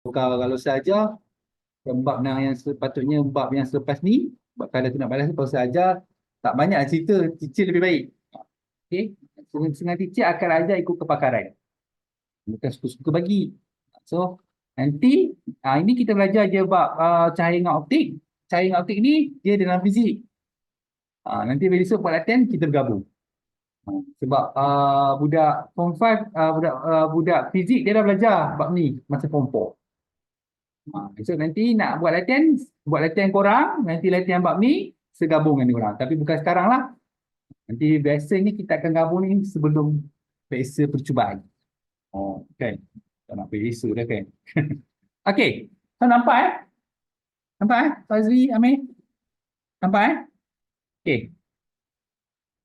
Kalau saja bab yang sepatutnya bab yang selepas ni, bab kalau tu nak balas kalau saja tak banyak cerita, teacher lebih baik. Okey. Setengah teacher akan ajar ikut kepakaran. Bukan suka-suka bagi. So, nanti ini kita belajar je bab cahaya dengan optik. Cahaya dengan optik ni dia dalam fizik. Nanti besok buat latihan kita bergabung. Sebab budak form 5 budak fizik dia dah belajar bab ni masa form 4. So nanti nak buat latihan korang, nanti latihan bab ni segabung dengan korang. Tapi bukan sekarang lah. Nanti biasanya kita akan gabung ni sebelum peksa percubaan. Oh, kan? Tak nak peksa dah kan? Okey. So nampak Nampak Fazli, Amir? Nampak Okey.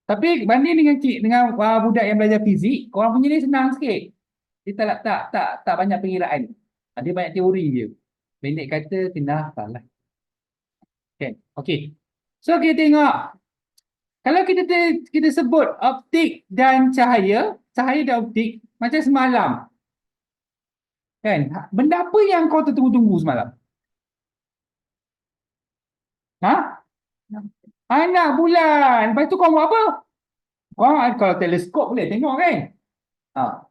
Tapi banding dengan budak yang belajar fizik, korang punya ni senang sikit. Dia tak banyak pengiraan. Dia banyak teori je. Pendek kata kena hafal lah. Okay. Okay. So kita tengok. Kalau kita sebut optik dan cahaya dan optik macam semalam. Kan? Benda apa yang kau tertunggu-tunggu semalam? Ha? Anak bulan. Lepas tu kau buat apa? Kalau teleskop boleh tengok kan? Ha.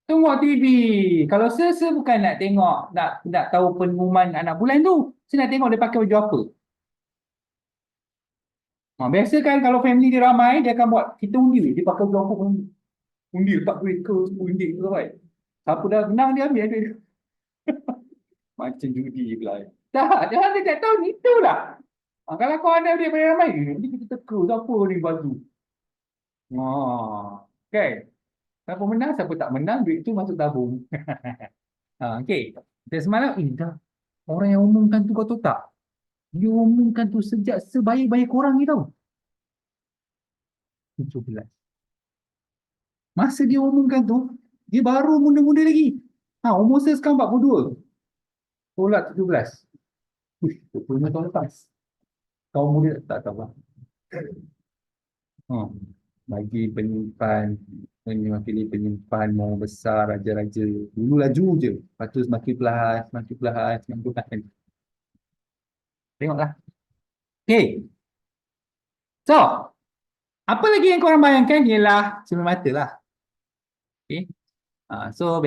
Tengok TV. Kalau saya bukan nak tengok, nak tahu pengumuman anak bulan tu. Saya nak tengok dia pakai baju apa. Biasa kan kalau family dia ramai, dia akan buat kita undi. Dia pakai baju apa pun. Undi letak duit ke, RM10 ke right? Siapa dah menang dia ambil duit. Macam judi pula. Tak, dia tak tahu ni itulah. Kalau kau ada duit banyak ramai, nanti kita teka siapa ni baju. Kan? Siapa menang, siapa tak menang, duit tu masuk tabung. Okay. Dan semalam, dah orang yang umumkan tu kau tahu tak? Dia umumkan tu sejak sebaik-baik korang ni tau. 17. Masa dia umumkan tu, dia baru muda-muda lagi. Umur saya sekarang 42. Tolak 17. Uish, 25 tahun lepas. Kau muda tak tahu lah. Bagi penyimpan, mewakili penyimpan mau besar, raja-raja. Dulu laju je. Lepas tu semakin perlahan. Tengoklah. Okay. So, apa lagi yang korang bayangkan ialah cermin mata lah. Okay. So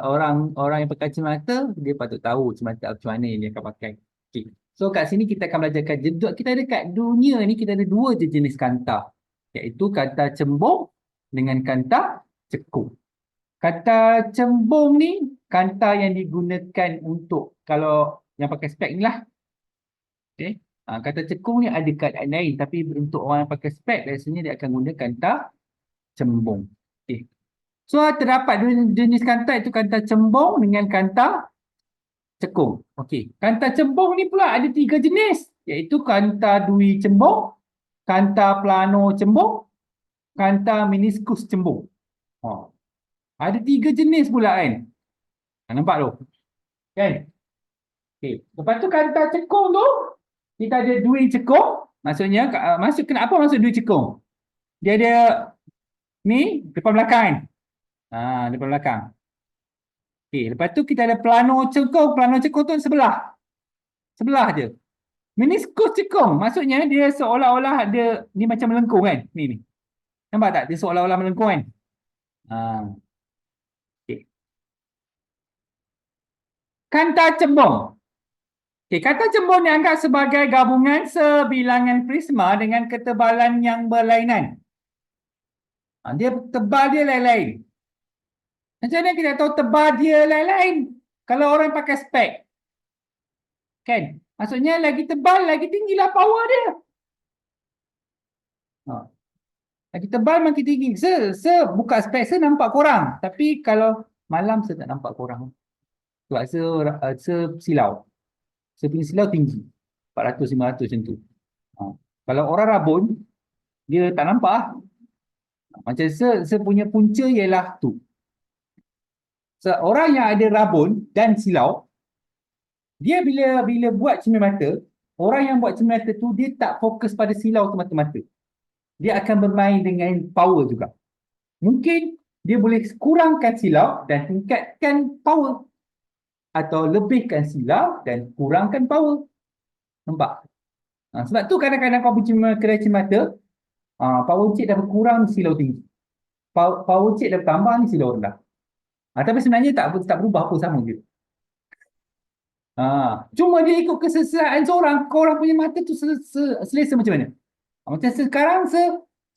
orang yang pakai cermin mata dia patut tahu cermin mata macam mana yang dia akan pakai. Okay. So kat sini kita akan belajarkan kita ada kat dunia ni kita ada dua je jenis kanta, iaitu kanta cembung dengan kanta cekung. Kanta cembung ni kanta yang digunakan untuk kalau yang pakai spek ni lah. Okay. Kanta cekung ni ada keadaan lain, tapi untuk orang yang pakai spek biasanya dia akan guna kanta cembung. Okay. So terdapat dua jenis kanta, itu kanta cembung dengan kanta cekung. Okey, kanta cembung ni pula ada 3 jenis, iaitu kanta dui cembung, kanta plano cembung, kanta meniskus cembung. Ada 3 jenis pula kan. Nampak tu? Kan? Okey, lepas tu kanta cekung tu kita ada dui cekung, maksudnya kenapa maksud dui cekung? Dia ada ni depan belakang. Depan belakang. Okey, lepas tu kita ada plano cekung tu sebelah. Sebelah je. Meniskus cekung, maksudnya dia seolah-olah ada ni macam melengkung kan? Ni. Nampak tak? Dia seolah-olah melengkung kan? Okay. Kanta cembung. Okay, kanta cembung dianggap sebagai gabungan sebilangan prisma dengan ketebalan yang berlainan. Dia tebal dia lain-lain. Macam mana kita tahu tebal dia lain-lain? Kalau orang pakai spek. Kan? Maksudnya lagi tebal, lagi tinggilah power dia. Lagi tebal makin tinggi. Saya buka spek, saya nampak korang. Tapi kalau malam saya tak nampak korang. Sebab saya silau. Saya punya silau tinggi. 400, 500 macam tu. Kalau orang rabun, dia tak nampak. Macam saya punya punca ialah tu. Orang yang ada rabun dan silau, dia bila buat cermin mata, orang yang buat cermin mata tu, dia tak fokus pada silau tu mata-mata. Dia akan bermain dengan power juga. Mungkin dia boleh kurangkan silau dan tingkatkan power. atau lebihkan silau dan kurangkan power. Nampak? Sebab tu kadang-kadang kau pergi kedai cermata, power chip dah berkurang, silau tinggi. Power chip dah bertambah, ni silau rendah. Tapi sebenarnya tak berubah apa, sama je. Cuma dia ikut kesesuaian seorang. Korang punya mata tu selesa macam mana. Macam sekarang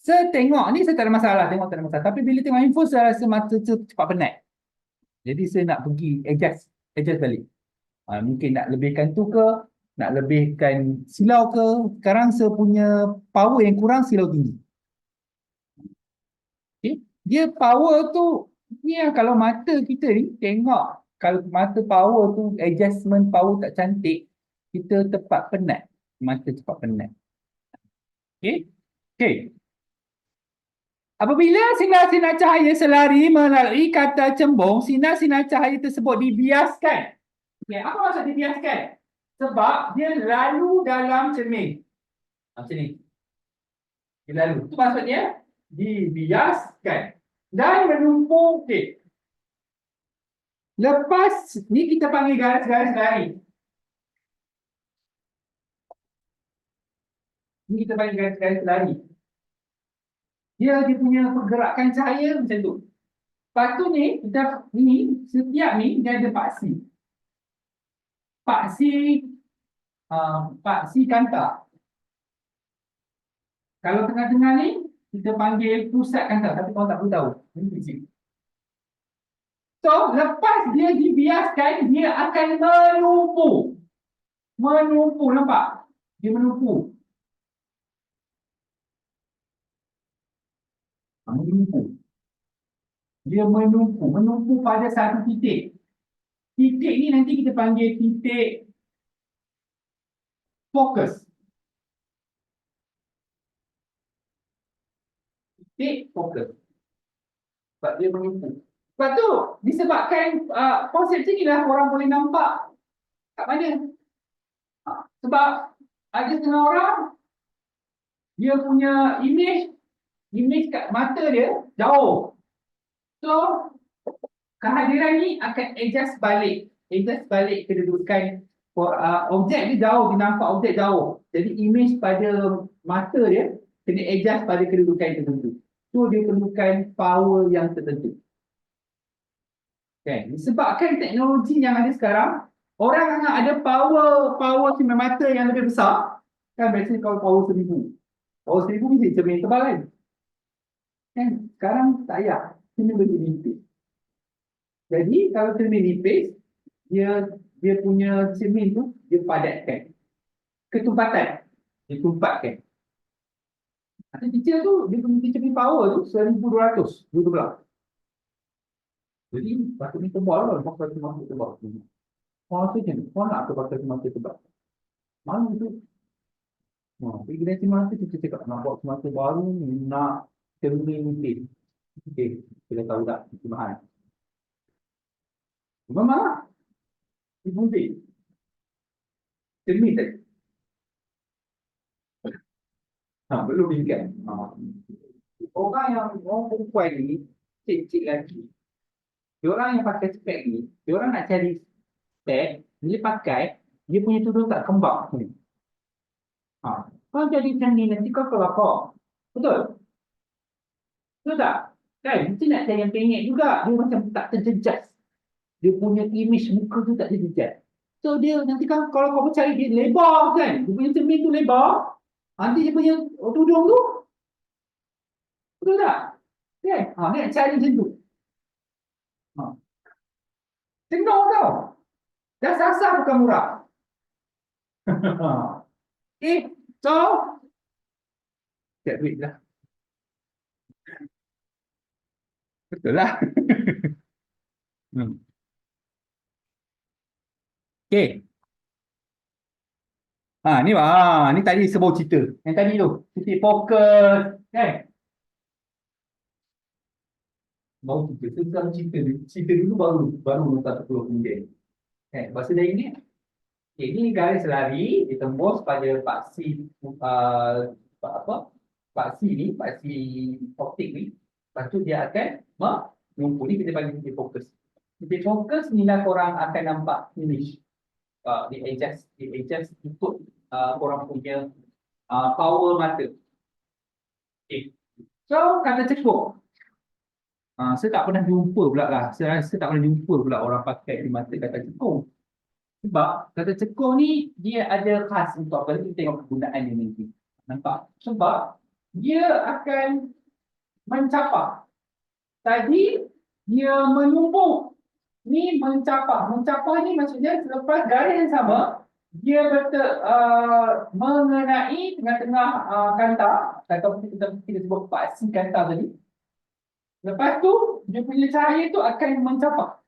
tengok ni saya tak ada masalah, tengok tak ada masalah. Tapi bila tengok info saya rasa mata tu cepat penat. Jadi saya nak pergi adjust balik. Mungkin nak lebihkan tu ke, nak lebihkan silau ke. Sekarang saya punya power yang kurang, silau tinggi. Okay? Dia power tu, ni kalau mata kita ni tengok, kalau mata power tu adjustment power tak cantik, kita tepat penat. Mata cepat penat. Okay? Okay. Apabila sinar-sinar cahaya selari melalui kaca cembung, sinar-sinar cahaya tersebut dibiaskan. Okay, apa maksud dibiaskan? Sebab dia lalu dalam cermin. Macam ni. Dia lalu. Itu maksudnya dibiaskan. Dan menumpuk. Okay. Lepas ni kita panggil garis-garis lari. Ni kita panggil garis-garis lari. Dia punya pergerakan cahaya macam tu. Lepas tu ni, setiap ni dia ada paksi. Paksi kantar. Kalau tengah-tengah ni, kita panggil pusat kantar. Tapi kau tak perlu tahu. So, lepas dia dibiaskan, dia akan menumpu. Menumpu, nampak? Dia menumpu. Menumpu. Dia menumpu. Menumpu pada satu titik. Titik ni nanti kita panggil titik fokus. Titik fokus. Sebab dia menumpu. Sebab tu, disebabkan konsep ni lah orang boleh nampak kat mana. Sebab ada setengah orang, dia punya image kat mata dia jauh. So, kehadiran ni akan adjust balik kedudukan objek dia jauh, dia nampak objek jauh. Jadi image pada mata dia kena adjust pada kedudukan tertentu. So dia perlukan power yang tertentu. Okay. Disebabkan teknologi yang ada sekarang, orang yang ada power cermin mata yang lebih besar, kan biasanya kalau power 1000. Power 1000 mesti cermin tebal kan? Kan? Sekarang tak payah. Cermin boleh nipis. Jadi kalau cermin nipis, dia punya cermin tu dia padatkan. Ketumpatan. Dia tumpatkan. Ada kecil tu, dia punya cermin power tu 1200. Dua belah. Jadi, pakai ni tebal lah. Pakai cermin tebal. Orang tu macam, kau nak pakai cermin tebal? Malu tu. Pergi dari cermin tu, kita cakap, nak buat cermin baru, nak cermin nipis. Okay, kita tahu tak, itu mahal. Memang lah. Ibu dia. Cermin tadi. Belum ingat. Orang perempuan ni, cik-cik lagi. Diorang yang pakai spek ni, diorang nak cari spek, bila pakai, dia punya tudung tak kembang. Kalau jadi macam ni, nanti kau kelakar. Betul? Betul tak? Kan? Mesti nak cari yang pendek juga. Dia macam tak terjejas. Dia punya image muka tu tak terjejas. So dia nanti kan kalau kau cari dia lebar kan, dia punya cermin tu lebar, nanti dia punya tudung tu, betul tak? Kan? Dia nak cari macam tu. Tengok tau. Dah sasar bukan murah. So tak duit lah. Betul lah. Okay. Ni tadi sebuah cerita. Yang tadi tu, titik fokus, kan? Baru cerita, sekarang cerita dulu baru letak 10 kemudian. Bahasa dari ni, ini garis lari ditembus pada paksi paksi optik ni. Lepas tu dia akan mengumpul ni, kita panggil titik fokus. titik fokus ni lah korang akan nampak image. Dia adjust ikut korang punya power mata. Okay. So kata cekung. Saya tak pernah jumpa pula lah. Saya tak pernah jumpa pula orang pakai di mata kata cekung. Sebab kata cekung ni dia ada khas untuk apa? Kita tengok penggunaan dia nanti. Nampak? Sebab dia akan mencapah. Tadi dia menumpuk. Ni mencapah. Mencapah ni maksudnya selepas garis yang sama, dia mengenai tengah-tengah kanta atau kita sebut paksi kanta tadi. Lepas tu dia punya cahaya tu akan mencapah.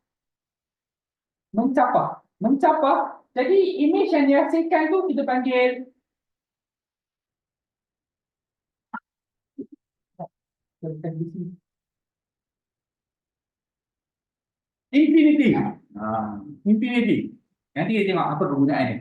Mencapah. Jadi image yang dihasilkan tu kita panggil infinity. Infinity. Nanti kita tengok apa kegunaan dia.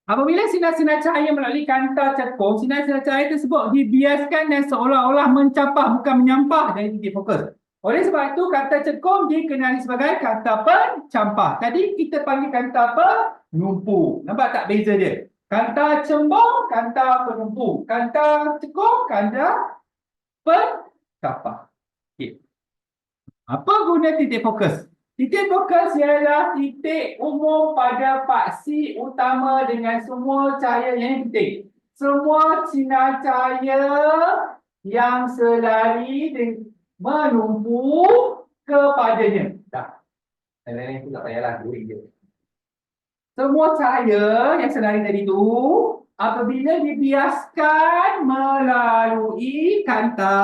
Apabila sinar-sinar cahaya melalui kanta cekung, sinar-sinar cahaya tersebut dibiaskan dan seolah-olah mencapah bukan menyampah dari titik fokus. Oleh sebab itu, kanta cekung dikenali sebagai kanta pencampah. Tadi kita panggil kanta penumpu. Nampak tak beza dia? Kanta cembung, kanta penumpu. Kanta cekung, kanta pencampah. Okay. Apa guna titik fokus? Titik fokus ialah titik umum pada paksi utama dengan semua cahaya yang penting. Semua sinar cahaya yang selari menumpu kepadanya. Dah. Lain-lain tu tak payahlah, duit je. Semua cahaya yang selari tadi tu apabila dibiaskan melalui kanta,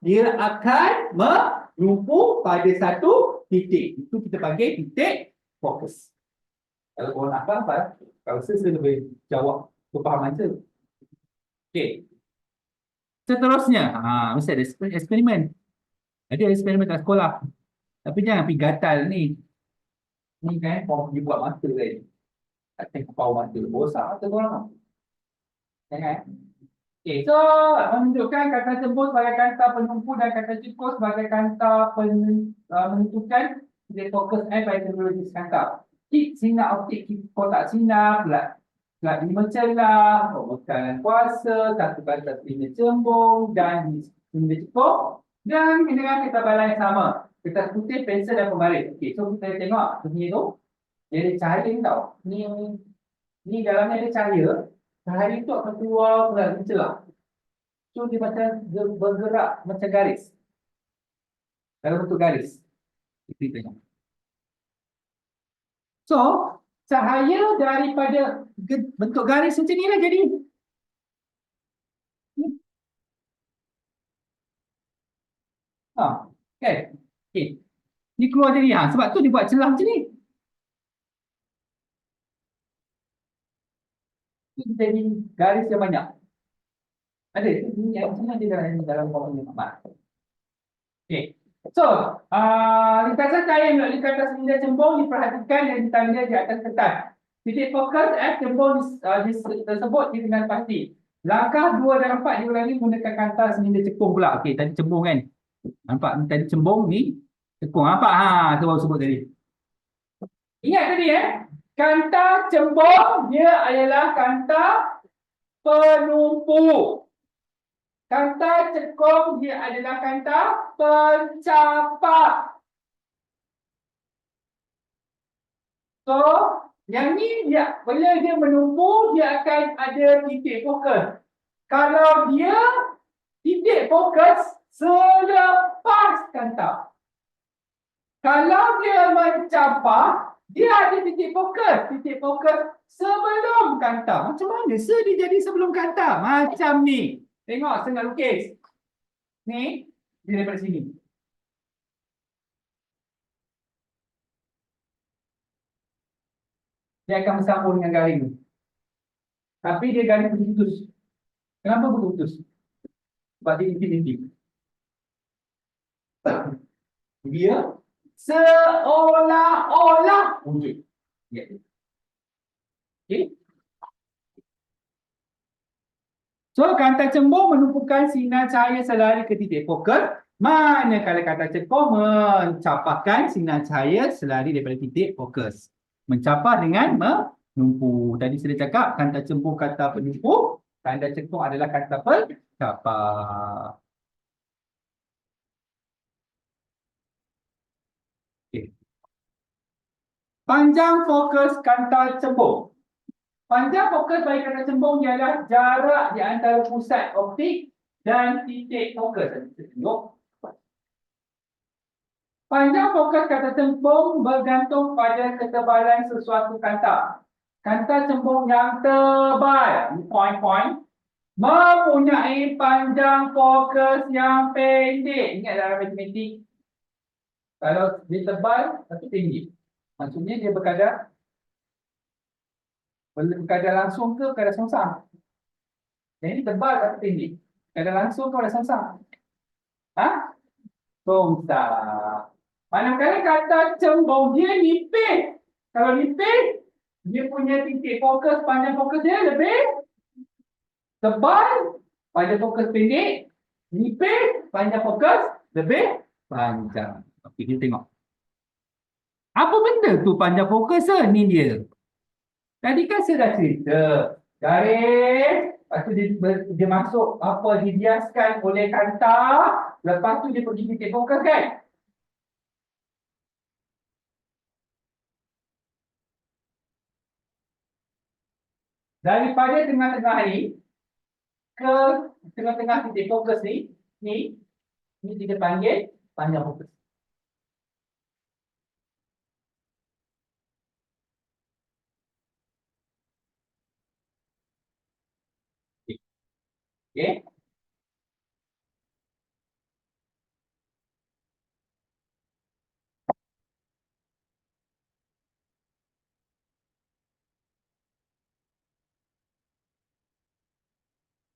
dia akan menumpu pada satu titik. Itu kita panggil titik fokus. Kalau korang nak faham, kalau saya lebih jawab kefahaman saya. Okey. Seterusnya, mesti ada eksperimen. Ada eksperimen kat sekolah. Tapi jangan pergi gatal ni. Ni kan, korang pergi buat mata kan. Tak tengok kepau mata. Bosak mata korang. Jangan. Okay, so menunjukkan kata cembung sebagai kata penumpu dan kata cekung sebagai kata menentukan titik fokus pada teknologi kanta. Sinar optik kotak sinar, pelat lima celah, pembekalan kuasa, satu kata lima cembung dan lima cekung dan dengan ketabalan yang sama. Kertas putih, pensel dan pembaris. Okey, so kita tengok bunyi tu. Dia ada cahaya ni tau. Ni dalamnya ada cahaya. Cahaya itu akan keluar melalui celah. So dia macam bergerak macam garis. Dalam bentuk garis. Kita tengok. So, cahaya daripada bentuk garis macam ni lah jadi. Okay. Okay. Ni keluar jadi. Sebab tu dia buat celah macam ni. Itu jadi garis yang banyak. Ada. Ini yang macam mana dalam kawan ni. Okay. So, lintasan cahaya melalui kertas minda cembung diperhatikan dan ditanda di atas kertas. Titik fokus cembung tersebut dengan pasti. Langkah 2 dan 4 diulangi menggunakan kertas minda cembung pula. Okey, tadi cembung kan. Nampak tadi cembung ni cekung. Nampak tu baru sebut tadi. Ingat tadi kanta cembung dia adalah kanta penumpu. Kanta cekung dia adalah kanta pencapah. So, yang ni dia bila dia menumpu dia akan ada titik fokus. Kalau dia titik fokus selepas kanta. Kalau dia mencapah, dia ada titik fokus. Titik fokus sebelum kanta. Macam mana dia jadi sebelum kanta? Macam ni. Tengok, saya nak lukis. Ni, dia daripada sini. Dia akan bersambung dengan garing. Tapi dia garing putus. Kenapa putus? Sebab dia infinity. Dia seolah-olah wujud. Okay. So, kanta cembung menumpukan sinar cahaya selari ke titik fokus Manakala kata cekung mencapahkan sinar cahaya selari daripada titik fokus. Mencapah dengan menumpu. Tadi saya cakap kata cembung kata penumpu, tanda cekung adalah kata pencapah. Okey. Panjang fokus kanta cembung. Panjang fokus bagi kata cembung ialah jarak di antara pusat optik dan titik fokus. Tengok. Panjang fokus kata cembung bergantung pada ketebalan sesuatu kanta. Kanta cembung yang tebal, point-point, mempunyai panjang fokus yang pendek. Ingat dalam matematik, kalau dia tebal tapi tinggi, maksudnya dia berkadar langsung ke berkadar songsang. Yang ini tebal tapi tinggi. Berkadar langsung ke berkadar songsang. Ha? Songsang. Manakala kata cembung dia nipis. Kalau nipis, dia punya titik fokus, panjang fokus dia lebih tebal, panjang fokus pendek, nipis, panjang fokus lebih panjang. Okey, kita tengok. Apa benda tu panjang fokus ni dia? Tadi kan saya dah cerita. Garis, lepas tu dia masuk apa dibiaskan oleh kanta, lepas tu dia pergi titik fokus kan? Daripada tengah-tengah ni ke tengah-tengah titik fokus ni kita panggil panjang fokus. Okey.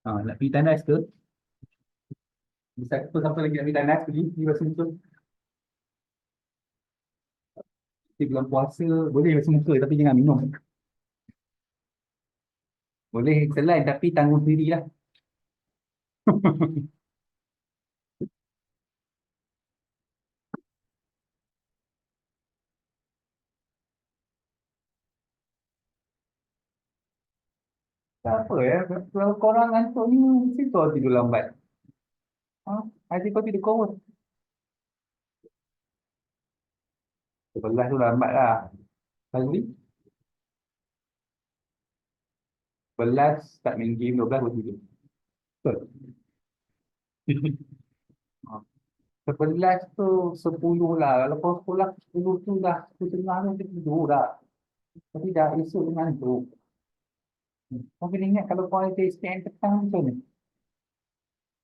Nak pergi tandas ke? Bisa tu siapa lagi nak pergi tandas pergi rasa betul. Di bulan puasa boleh rasa muka tapi jangan minum. Boleh telan tapi tanggung sendirilah. Tak apa ya, kalau korang ngantuk ni mesti kau tidur lambat. Ha? Nanti kau tidur kau 11 tu lambat lah. Kali 11 start main game, 12 baru tidur. Betul. Ha. 11 tu 10 lah. Kalau kau sekolah 10 tu dah 10 tengah tu dia tidur dah. Tapi dah esok dengan tu. Kau kena ingat kalau kau ada SPM petang macam ni.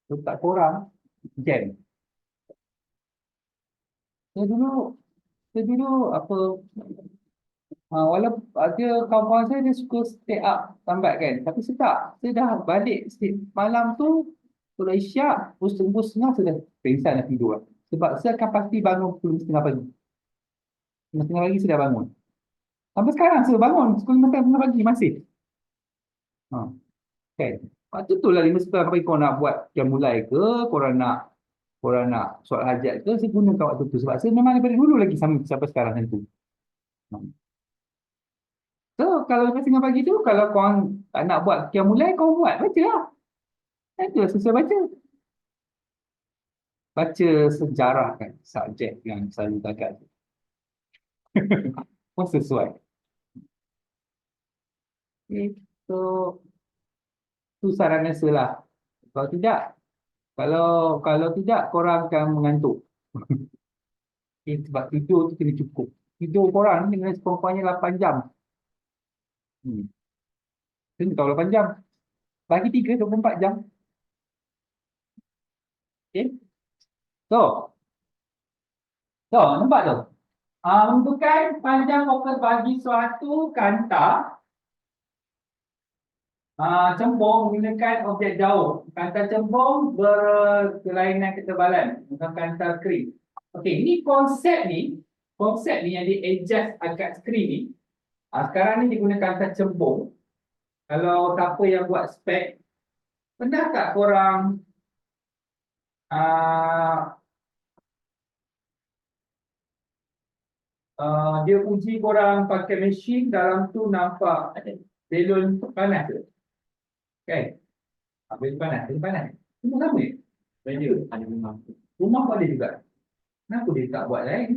Tu tak korang jam. Saya dulu, saya dulu apa, walaupun ada kawan saya dia suka stay up lambat kan. Tapi saya tak. Saya dah balik malam tu, sudah isyak, pukul setengah sudah pengsan dah tidur lah. Sebab saya akan pasti bangun pukul 5:30 pagi. 5:30 pagi saya dah bangun. Sampai sekarang saya bangun pukul 5:30 pagi masih. Ha, kan? Waktu tu lah 5:30 pagi kau nak buat jam mulai ke, korang nak soal hajat ke, saya gunakan waktu tu. Sebab saya memang daripada dulu lagi sampai sekarang macam tu. Ha. So, kalau 5:30 pagi tu, kalau korang tak nak buat jam mulai, kau buat, baca lah. Itu lah sesuai baca. Baca sejarah kan, subjek yang selalu gagal. Pun sesuai. Itu tu saran saya lah. Kalau tidak, kalau kalau tidak korang akan mengantuk. Sebab tidur tu kena cukup. Tidur korang ni dengan sekurang-kurangnya 8 jam. Hmm. Kena tahu 8 jam. Bagi 3, 24 jam. Okay. So, nampak tu? Menentukan panjang fokus bagi suatu kanta cembung menggunakan objek jauh. Kanta cembung berkelainan ketebalan bukan kanta skrin. Okey, ini konsep ni yang di-adjust agak skrin ni. Sekarang ni digunakan kanta cembung. Kalau siapa yang buat spek, pernah tak korang Dia uji korang pakai mesin, dalam tu nampak belon panas tu. Kan? Belon panas, belon panas. Semua sama ni. Benda ada rumah. Rumah pun ada juga. Kenapa dia tak buat lain?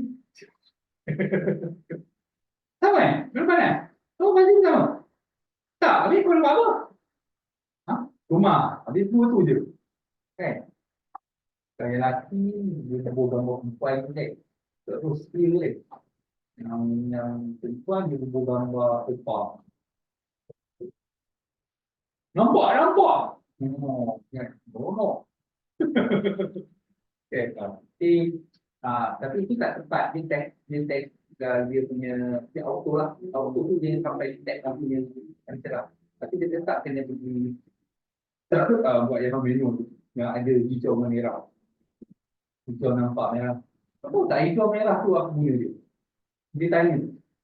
Sama kan? Belon panas. Oh, macam sama. Tak, habis kau buat apa? Ha? Rumah. Habis dua tu je. Kan? Kalau yang lelaki, dia tabur gambar perempuan tu kan. Terus skill dia. Yang perempuan, dia tabur gambar perempuan. Nampak, nampak. Oh, kan. Bodoh. Okay, tapi itu tak tepat. Dia punya dia auto lah. Auto tu dia sampai detect lah punya yang cerah. Tapi dia tetap kena pergi buat yang manual tu. Yang ada hijau dengan merah. Hijau nampak merah. Apa tak hijau merah tu aku punya dia. Dia tanya.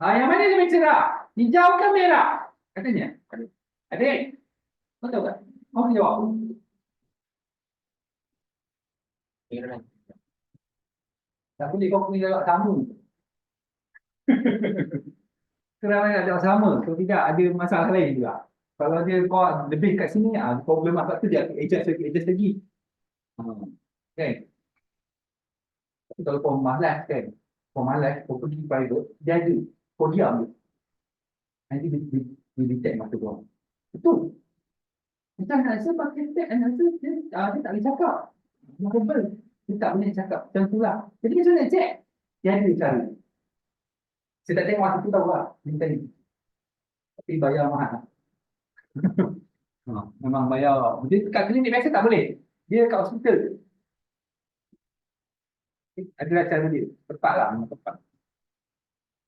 Yang mana lebih cerah? Hijau ke merah? Katanya. Adik, kau tahu tak? Kau jawab. Merah. Tak boleh kau punya jawab sama. Kerana ada sama. Kalau tidak ada masalah lain juga. Kalau dia kau lebih kat sini, problem apa tu dia adjust lagi. Kan? Tapi kalau kau malas kan, kau malas, kau pergi private, dia ada. Kau diam je. Nanti dia detect masa kau. Betul. Macam rasa pakai tag dan rasa dia tak boleh cakap. Dia rebel. Dia tak boleh cakap. Macam tu lah. Jadi macam mana check? Dia ada cara. Saya tak tengok waktu tu tahu lah. Dia tadi. Tapi bayar mahal. Memang bayar. Dia kat klinik biasa tak boleh. Dia kat hospital. Adalah cara dia. Tepat lah. Tepat.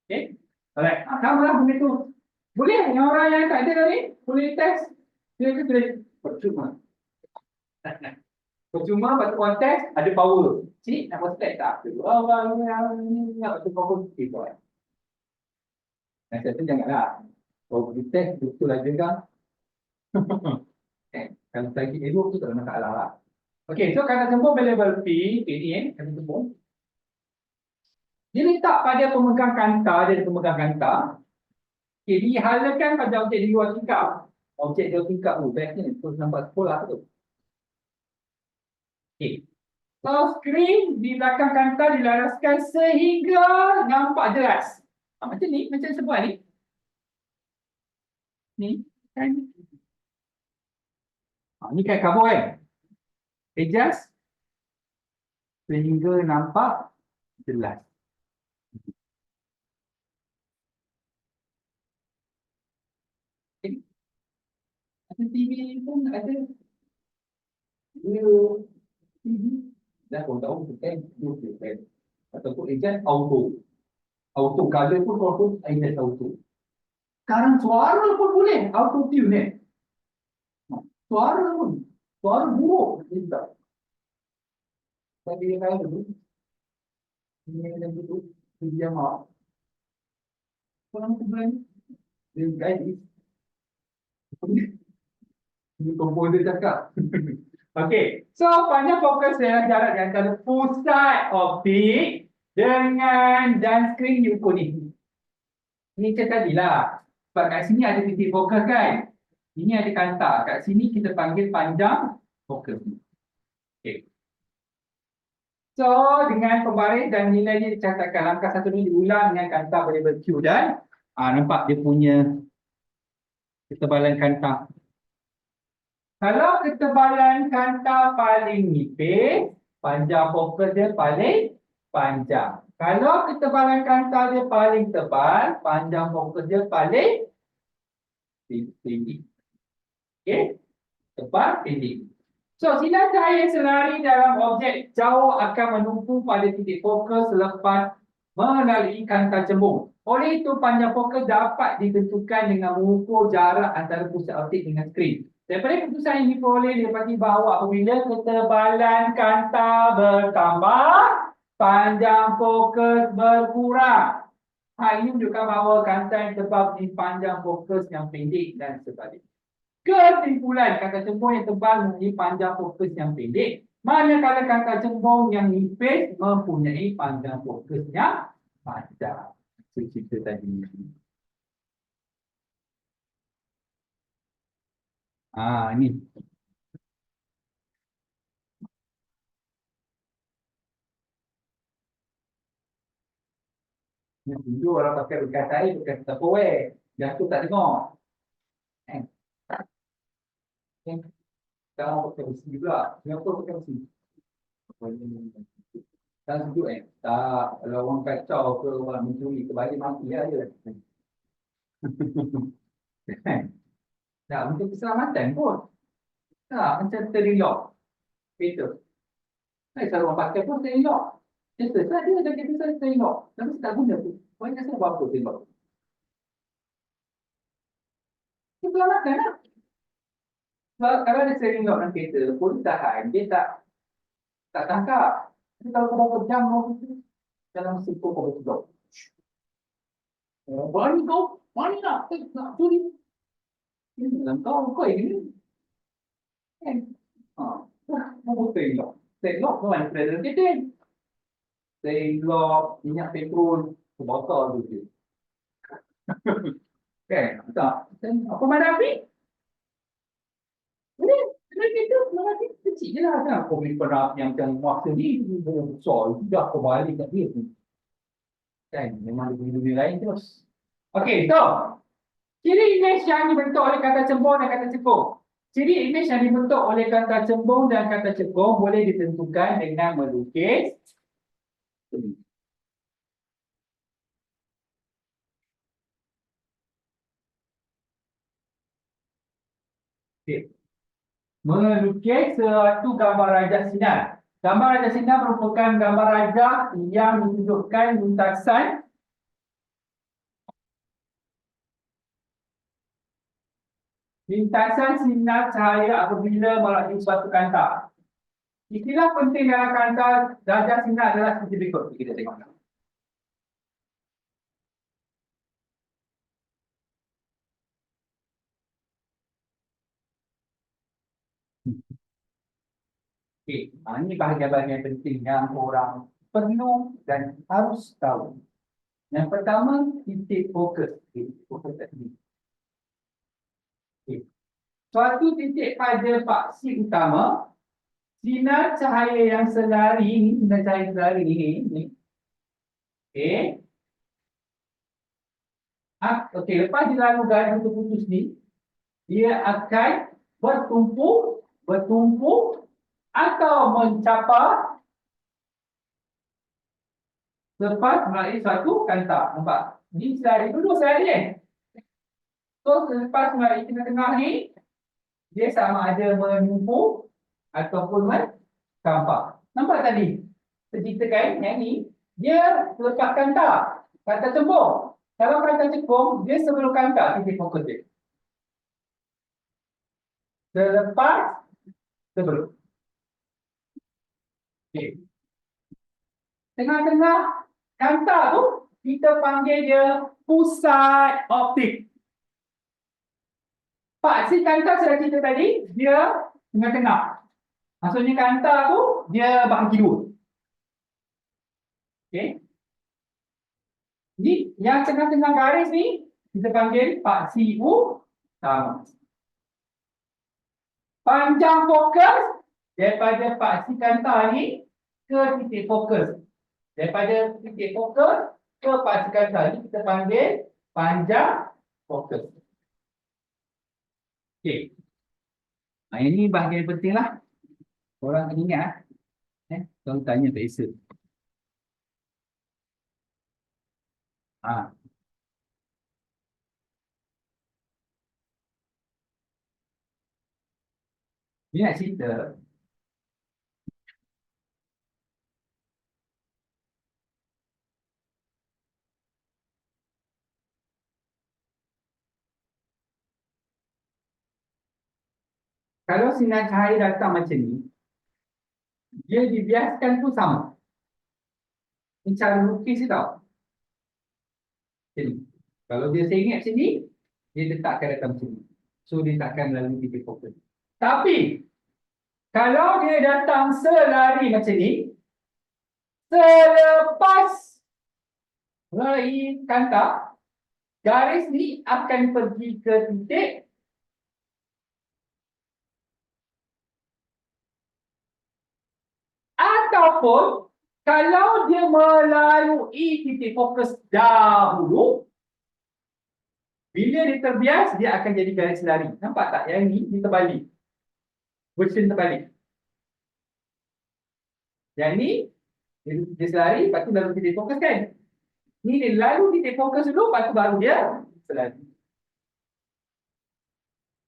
Okay. Alright. Sama lah benda tu. Boleh. Yang orang yang tak ada tadi. Boleh test. Dia ke boleh. Percuma. Percuma batu kontes ada power. Cik nak kontes tak? Orang yang nak batu power. Okay. Dan saya tu janganlah. Kalau pergi test betul aja kan. Kalau lagi elok tu tak ada masalah lah. Okey, so kata tembung variable P ni kata tembung. Dia letak pada pemegang kanta, dia ada pemegang kanta. Okey, dihalakan pada objek di luar tingkap. Objek di luar tingkap tu, bestnya terus nampak sekolah tu. Okey. So, skrin di belakang kanta dilaraskan sehingga nampak jelas. Macam ni, macam sebuah ni. Ni, kan? Ni kan kabur kan? Adjust sehingga nampak jelas. Ada TV pun ada. Dia TV. Dah kau tahu kan? Ataupun adjust auto. Auto color pun kau pun adjust auto. Sekarang suara pun boleh auto tune ni. Suara pun. Suara buruk. Tidak. Tapi yang lain tu. Ini yang itu. Dia maaf. Orang tu berani. Dia guide. Ini komposer cakap. Okey. So, panjang fokus adalah jarak di antara pusat optik dengan dan skrin diukur ni. Ini macam tadilah. Sebab kat sini ada titik fokus kan. Ini ada kanta. Kat sini kita panggil panjang fokus. Okey. So, dengan pembaris dan nilainya dicatatkan. Langkah satu ni diulang dengan kanta variable Q dan nampak dia punya ketebalan kanta. Kalau ketebalan kanta paling nipis, panjang fokus dia paling panjang. Kalau ketebalan kanta dia paling tebal, panjang fokus dia paling tinggi. Okey? Tebal, tinggi. So, sinar cahaya selari dalam objek jauh akan menumpu pada titik fokus selepas melalui kanta cembung. Oleh itu, panjang fokus dapat ditentukan dengan mengukur jarak antara pusat optik dengan skrin. Daripada keputusan yang diperoleh dapati bahawa apabila ketebalan kanta bertambah, panjang fokus berkurang. Hal ini menunjukkan bahawa kanta yang tebal menjadi panjang fokus yang pendek dan sebaliknya. Kesimpulan, kanta cembung yang tebal mempunyai panjang fokus yang pendek, manakala kanta cembung yang nipis mempunyai panjang fokus yang panjang. cerita tadi. Ni. Dulu orang pakai berkata air, bukan Tupperware. Yang tu tak dengar. Kan? Kan? Sekarang pakai besi juga. Singapura pakai besi. Tak sejuk Tak. Kalau orang kacau ke orang mencuri ke balik mati lah dia. Kan? Tak, untuk keselamatan pun. Tak, macam terelok. Kereta. Kalau orang pakai pun terelok. Kereta, tak ada ada kereta terelok. Tapi tak guna tu. Orang rasa buat apa terelok? Keselamatan lah. Sebab kalau ada terelok dalam kereta, polis tahan, dia tak tangkap. Tapi kalau kau berapa jam dalam situ kau bersedok. Berani kau, berani nak curi. Dalam kau ini. Kan? Mau terelok. Terelok tu mana kereta kereta. Terelok, minyak petrol, sebotol tu je. Kan? Tak. Apa mana api? Ini, kereta mana api? Kecil je lah. Kan? Kau beli perak yang macam masa ni, besar. Sudah kau balik kat dia tu. Kan? Memang ada dunia lain terus. Okey, so. Ciri imej yang dibentuk oleh kata cembung dan kata cekung. Ciri imej yang dibentuk oleh kata cembung dan kata cekung boleh ditentukan dengan melukis. Okay. Melukis suatu gambar rajah sinar. Gambar rajah sinar merupakan gambar rajah yang menunjukkan lintasan sinar cahaya apabila melalui suatu kanta. Istilah penting dalam kanta rajah sinar adalah seperti berikut. Kita tengok. Okay. Ini bahagian-bahagian penting yang orang perlu dan harus tahu. Yang pertama, titik fokus. Titik fokus tadi. Okay. Suatu titik pada paksi utama, sinar cahaya yang selari ni, sinar cahaya selari ni. Okay. Okey, lepas dia lalu garis putus ni, dia akan bertumpuk atau mencapai lepas melalui satu kanta. Nampak? Ni selari dulu selari So, selepas melalui tengah-tengah ni, dia sama ada menumpuk ataupun mencampak. Nampak tadi? Ceritakan yang ni, dia lepas kanta. Kata cembung. Kalau kata cekung, dia sebelum kanta titik fokus dia. Selepas, sebelum. Okay. Tengah-tengah kanta tu, kita panggil dia pusat optik. Paksi kanta sudah kita tadi, dia tengah-tengah. Maksudnya kanta tu, dia bahagi dua. Okay. Jadi, yang tengah-tengah garis ni, kita panggil paksi utama. Panjang fokus daripada paksi kanta ni ke titik fokus. Daripada titik fokus ke paksi kanta ni, kita panggil panjang fokus. Okey. Ini bahagian penting lah. Orang kena ingat. Kalau tanya tak esok. Dia nak cerita. Kalau sinar cahaya datang macam ni, dia dibiaskan tu sama. Ini cara lukis dia tau. Jadi, kalau dia sengit macam ni, dia letakkan datang macam ni. So, dia takkan melalui titik fokus. Tapi, kalau dia datang selari macam ni, selepas Melalui kanta, garis ni akan pergi ke titik ataupun kalau dia melalui titik fokus dahulu, bila dia terbias, dia akan jadi garis lari. Nampak tak? Yang ni dia terbalik. Version terbalik. Yang ni dia selari, lepas tu lalu titik fokus kan? Ni dia lalu titik fokus dulu, lepas tu baru dia selari.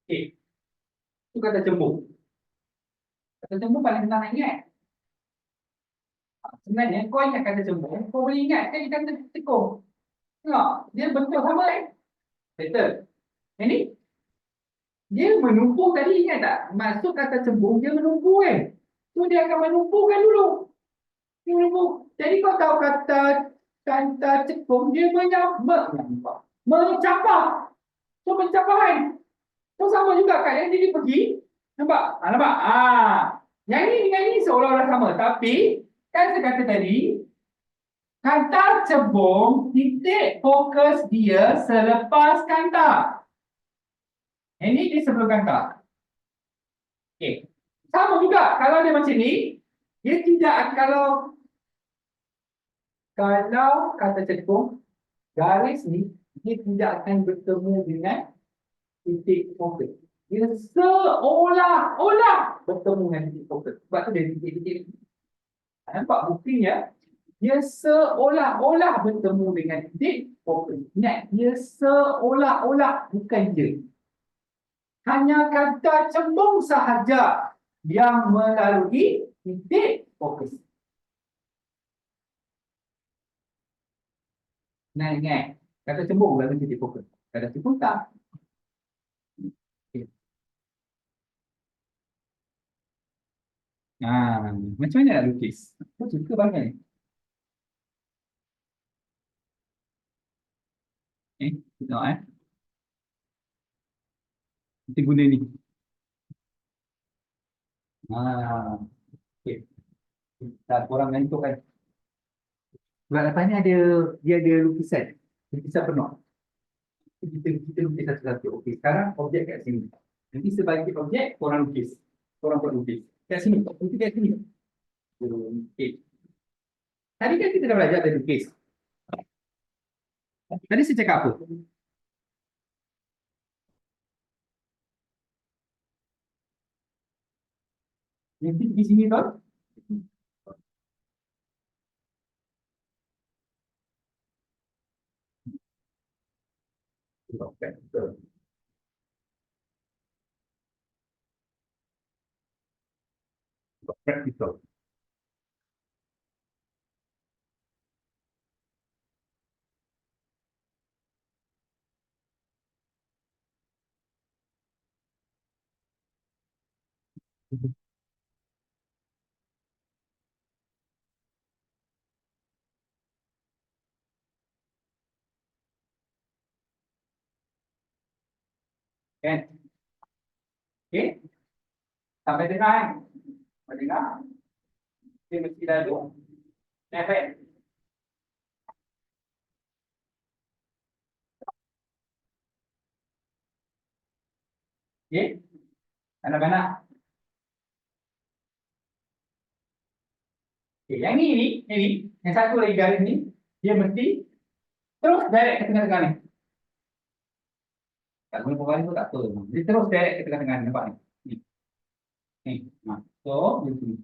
Okey. Itu kata cembung. Kata cembung paling senang nak ingat. Sebenarnya kau ingat kata cembung, kau boleh ingat kan dia kata tekung. Tengok, dia bentuk sama kan? Settle. Yang ni, dia menumpu tadi, ingat tak? Masuk kata cembung, dia menumpu kan? Tu dia akan menumpukan dulu. Dia menumpu. Jadi kau tahu kata cekung, dia mencapai. So pencapaian. So sama juga kan, yang dia pergi. Nampak? Nampak? Yang ni dengan ni seolah-olah sama. Tapi, kan saya kata tadi, kata cebung, titik fokus dia selepas kanta. Ini di sebelum kanta. Okey. Sama juga, kalau dia macam ni, dia tidak, kalau kata cebung, garis ni, dia tidak akan bertemu dengan titik fokus. Dia seolah-olah bertemu dengan titik fokus. Sebab tu dia titik-titik. Nampak buktinya, dia seolah-olah bertemu dengan titik fokus. Ingat, dia seolah-olah, bukan dia. Hanya kata cembung sahaja yang melalui titik fokus. Nah, ingat, kata cembung melalui titik fokus. Kata cembung tak. Okay. Macam mana nak lukis? Aku suka banget. Tengok kita guna ni. Okay. Tak, korang mengantuk kan. Sebab lepas ni dia ada lukisan penuh. Kita lukis satu-satu. Okey, sekarang objek kat sini. Nanti sebagai objek, korang lukis. Korang buat lukis. Kat sini, lukis kat sini. Okey. Tadi kan kita dah belajar tentang lukis. Tadi saya cakap apa? Nanti di sini tau. Practical. Practical. Kan? Okey. Sampai dengar. Sampai dengar. Dia mesti lalu. Sampai. Okey. Anak-anak. Okey, yang ni, yang satu lagi garis ni, dia mesti terus direct ke tengah-tengah ni. Tak guna pembaris tu tak apa. Dia terus direct ke tengah-tengah ni. Nampak ni? Ni. So, dia sini.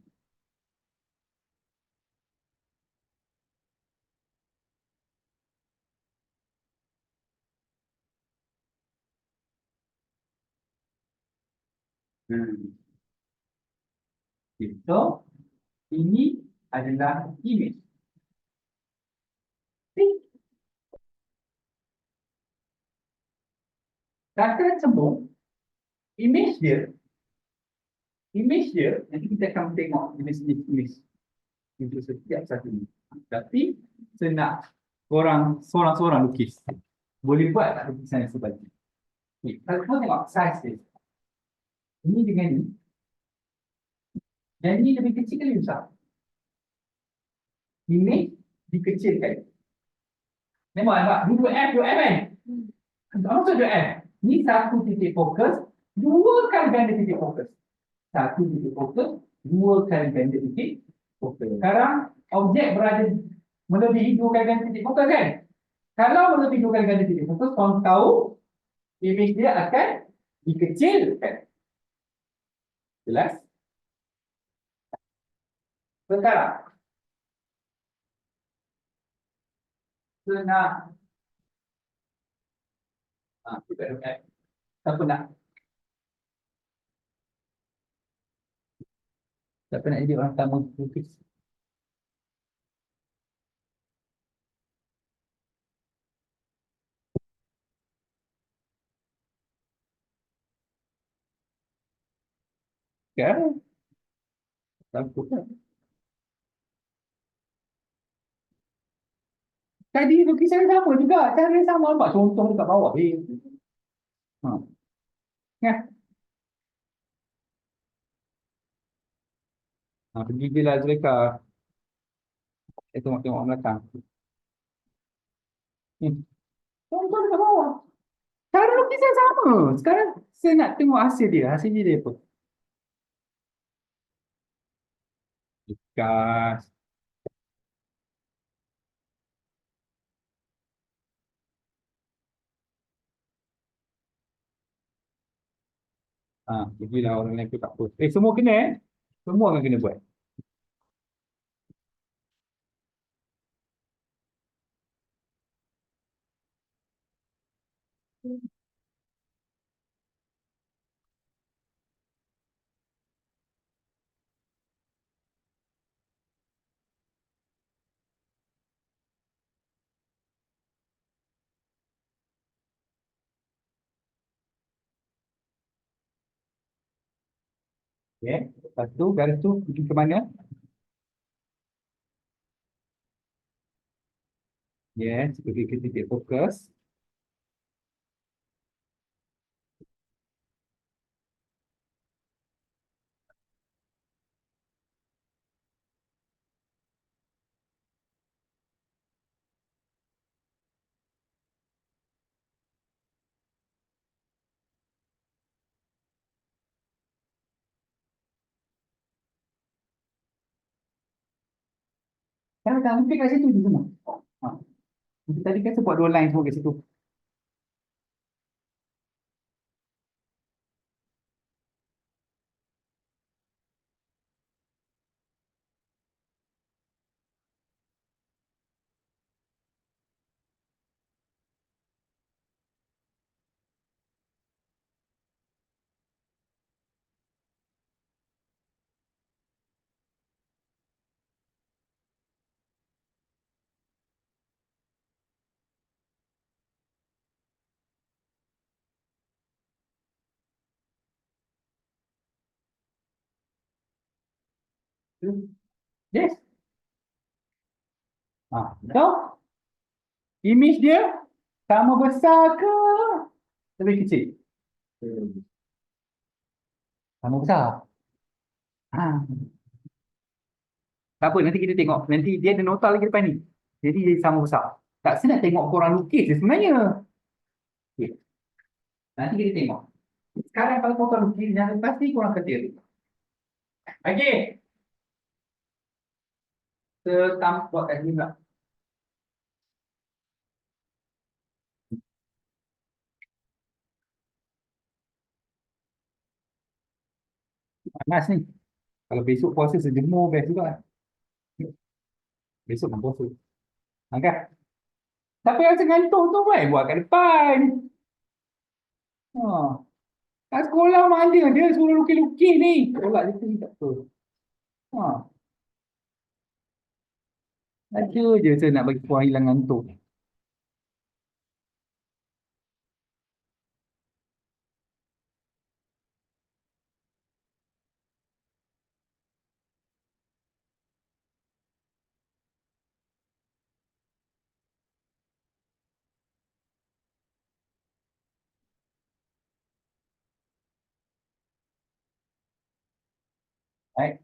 So, ini adalah image. Kata cembung, image dia, nanti kita akan tengok image untuk setiap satu ni. Tapi, saya nak korang seorang-seorang lukis. Boleh buat tak lukisan yang sebalik? Okay. Kalau korang tengok size dia. Ini dengan ni. Dan ini lebih kecil ke lebih besar? Image dikecilkan. Nampak? Dua F kan? Apa maksud dua F? Ni satu titik fokus, dua kali ganda titik fokus. Satu titik fokus, dua kali ganda titik fokus. Sekarang, objek berada melebihi dua kali ganda titik fokus kan? Kalau melebihi dua kali ganda titik fokus, korang tahu image dia akan dikecilkan. Jelas? Sekarang, senang. Kita ada F. Siapa nak? Siapa nak jadi orang tamu lukis? Sekarang, lakukan. Tadi lukisan sama juga. Cara sama. Nampak contoh dekat bawah. Ha. Ya. Pergi je lah Zuleka. Tengok-tengok belakang. Hmm. Contoh dekat bawah. Cara lukisan sama. Sekarang saya nak tengok hasil dia. Hasil dia apa? Gas. Pergilah orang lain tu tak apa. Semua kena eh. Semua orang kena buat. Ya. Lepas tu, garis tu pergi ke mana? Yes, pergi ke titik fokus. Jangan tak mungkin kat situ je semua. Ha. Tadi kan saya buat dua line semua kat situ. Yes. Tahu? Image dia sama besar ke lebih kecil? Sama besar. Ha. Tak apa, nanti kita tengok. Nanti dia ada nota lagi depan ni. Jadi dia sama besar. Tak saya nak tengok korang lukis dia sebenarnya. Okay. Nanti kita tengok. Sekarang kalau korang lukis, jangan pasti korang ketil. Okey. Buat kat sini pula. Panas ni. Kalau besok puasa sejemur best juga. Besok kan puasa. Okay. Tapi yang ngantuk tu kan buat kat depan. Ha. Kat sekolah mana dia suruh lukis-lukis ni. Tolak dia ni tak apa. Ha. Ada je saya nak bagi puan hilang ngantuk. Baik.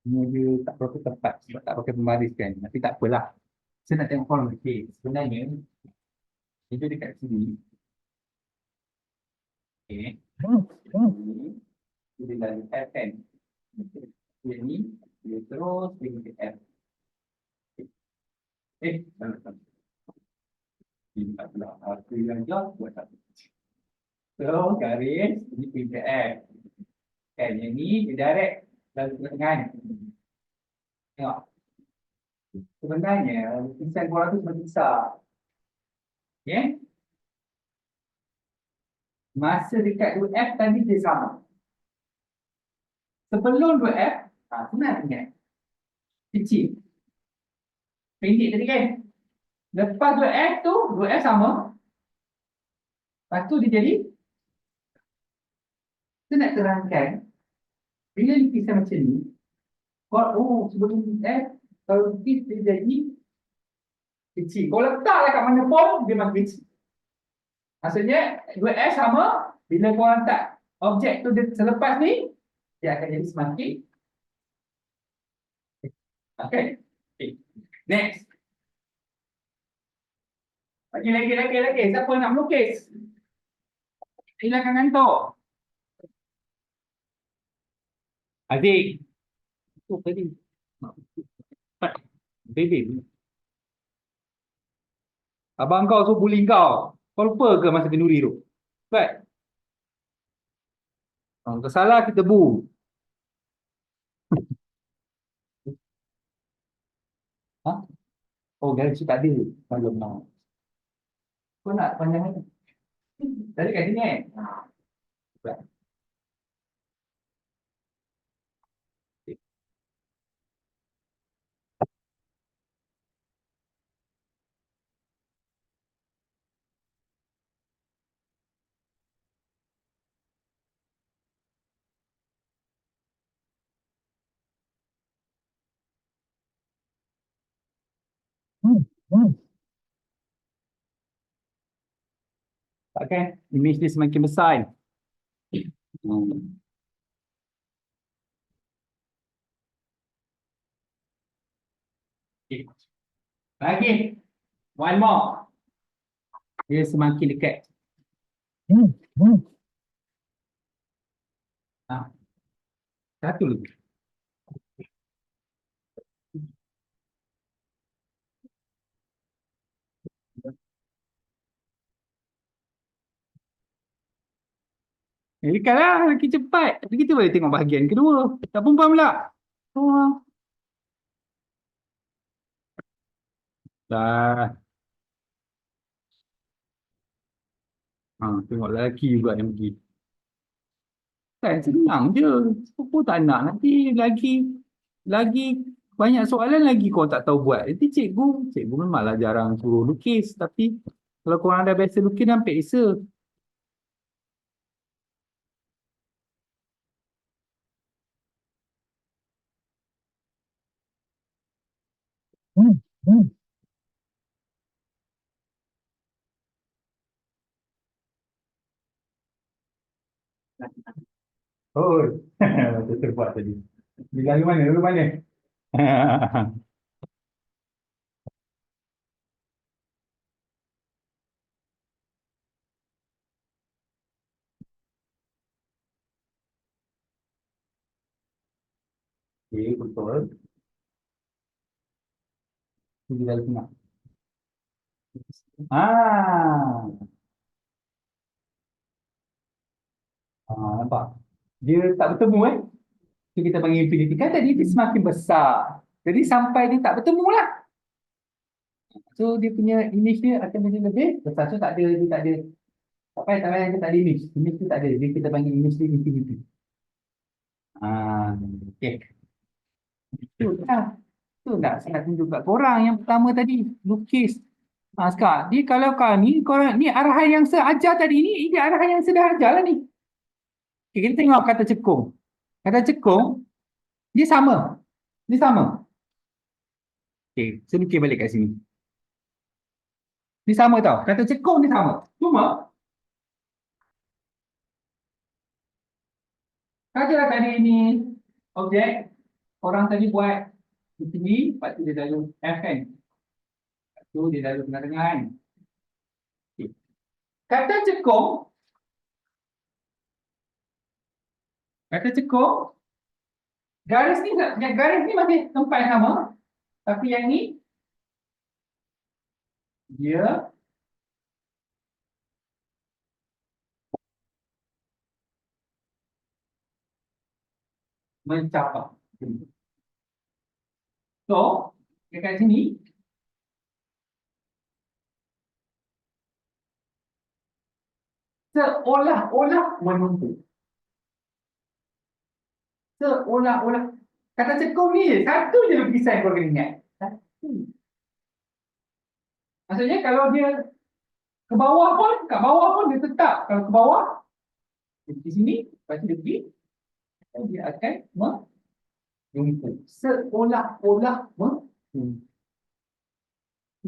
Dia tak berapa tepat sebab tak pakai pembaris kan. Tapi tak apalah. Saya nak tengok kolom. Okey, sebenarnya itu dekat sini. Okey. Ini dia dari F kan. Dia ni dia terus pergi ke F. Salah satu. Ini tak pula. Aku yang jauh buat satu. So, garis ini pergi ke F. Kan, yang ni dia direct lalu ke tengah ni. Tengok. Sebenarnya lukisan korang tu semakin besar. Okay? Masa dekat 2F tadi dia sama. Sebelum 2F, senang ingat. Kecil. Pendek tadi kan? Lepas 2F tu, 2F sama. Lepas tu dia jadi, kita nak terangkan, bila lukisan macam ni, sebelum F, kalau lukis dia jadi kecil. Kalau letaklah kat mana pun, dia makin kecil. Maksudnya, 2F sama, bila korang letak objek tu selepas ni, dia akan jadi semakin. Okay. Next. Lagi. Siapa nak melukis? Hilangkan ngantuk. Adik. Oh, tadi. Baby. Abang kau tu bully kau. Kau lupa ke masa kenduri tu? Right? Kalau salah kita bu. Ha? Oh, garis tak ada. Belum mau. Kau nak panjang ni? Tadi kat sini kan? Right. Tak kan? Image dia semakin besar. Hmm. Okay. Lagi. One more. Dia semakin dekat. Satu lagi. Dekatlah, lagi cepat. Tapi kita boleh tengok bahagian kedua. Tak perempuan pula. Oh. Dah. Tengok lelaki juga yang pergi. Kan senang je. Siapa tak nak. Nanti lagi banyak soalan lagi kau tak tahu buat. Nanti cikgu memanglah jarang suruh lukis. Tapi kalau korang dah biasa lukis, nampak isa. Oh, betul terbuat tadi. Bila lalu mana? Lalu mana? Okey, betul. Bila lalu tengah. Ah, nampak? Dia tak bertemu tu kita panggil infinity. Kan tadi dia semakin besar. Jadi sampai dia tak bertemu lah. So dia punya image dia akan menjadi lebih besar. So tak ada, dia tak ada. Tak payah dia tak ada image. Image tu tak ada. Dia kita panggil image dia infinity. Okay. Itu lah. Tu tak saya nak tunjuk kat korang yang pertama tadi, lukis. Sekarang, ni kalau kau ni, korang, ni arahan yang saya ajar tadi ni, ini arahan yang saya dah ajar lah ni. Okay, kita tengok kata cekung. Kata cekung, dia sama. Dia sama. Okay, saya lukis balik kat sini. Dia sama tau. Kata cekung dia sama. Cuma, katalah tadi ni objek, orang tadi buat di sini, lepas tu dia lalu F kan. Lepas tu dia lalu tengah-tengah kan. Okay. Kata cekung, garis ni masih tempat yang sama. Tapi yang ni, dia mencapai. So, dekat sini, seolah-olah menuntut. Seolah-olah. Kata cekung ni, satu je lukisan kau kena ingat. Satu. Maksudnya kalau dia ke bawah pun, kat bawah pun dia tetap. Kalau ke bawah, di sini, lepas tu dia pergi, dia akan menuntut. Seolah-olah menuntut.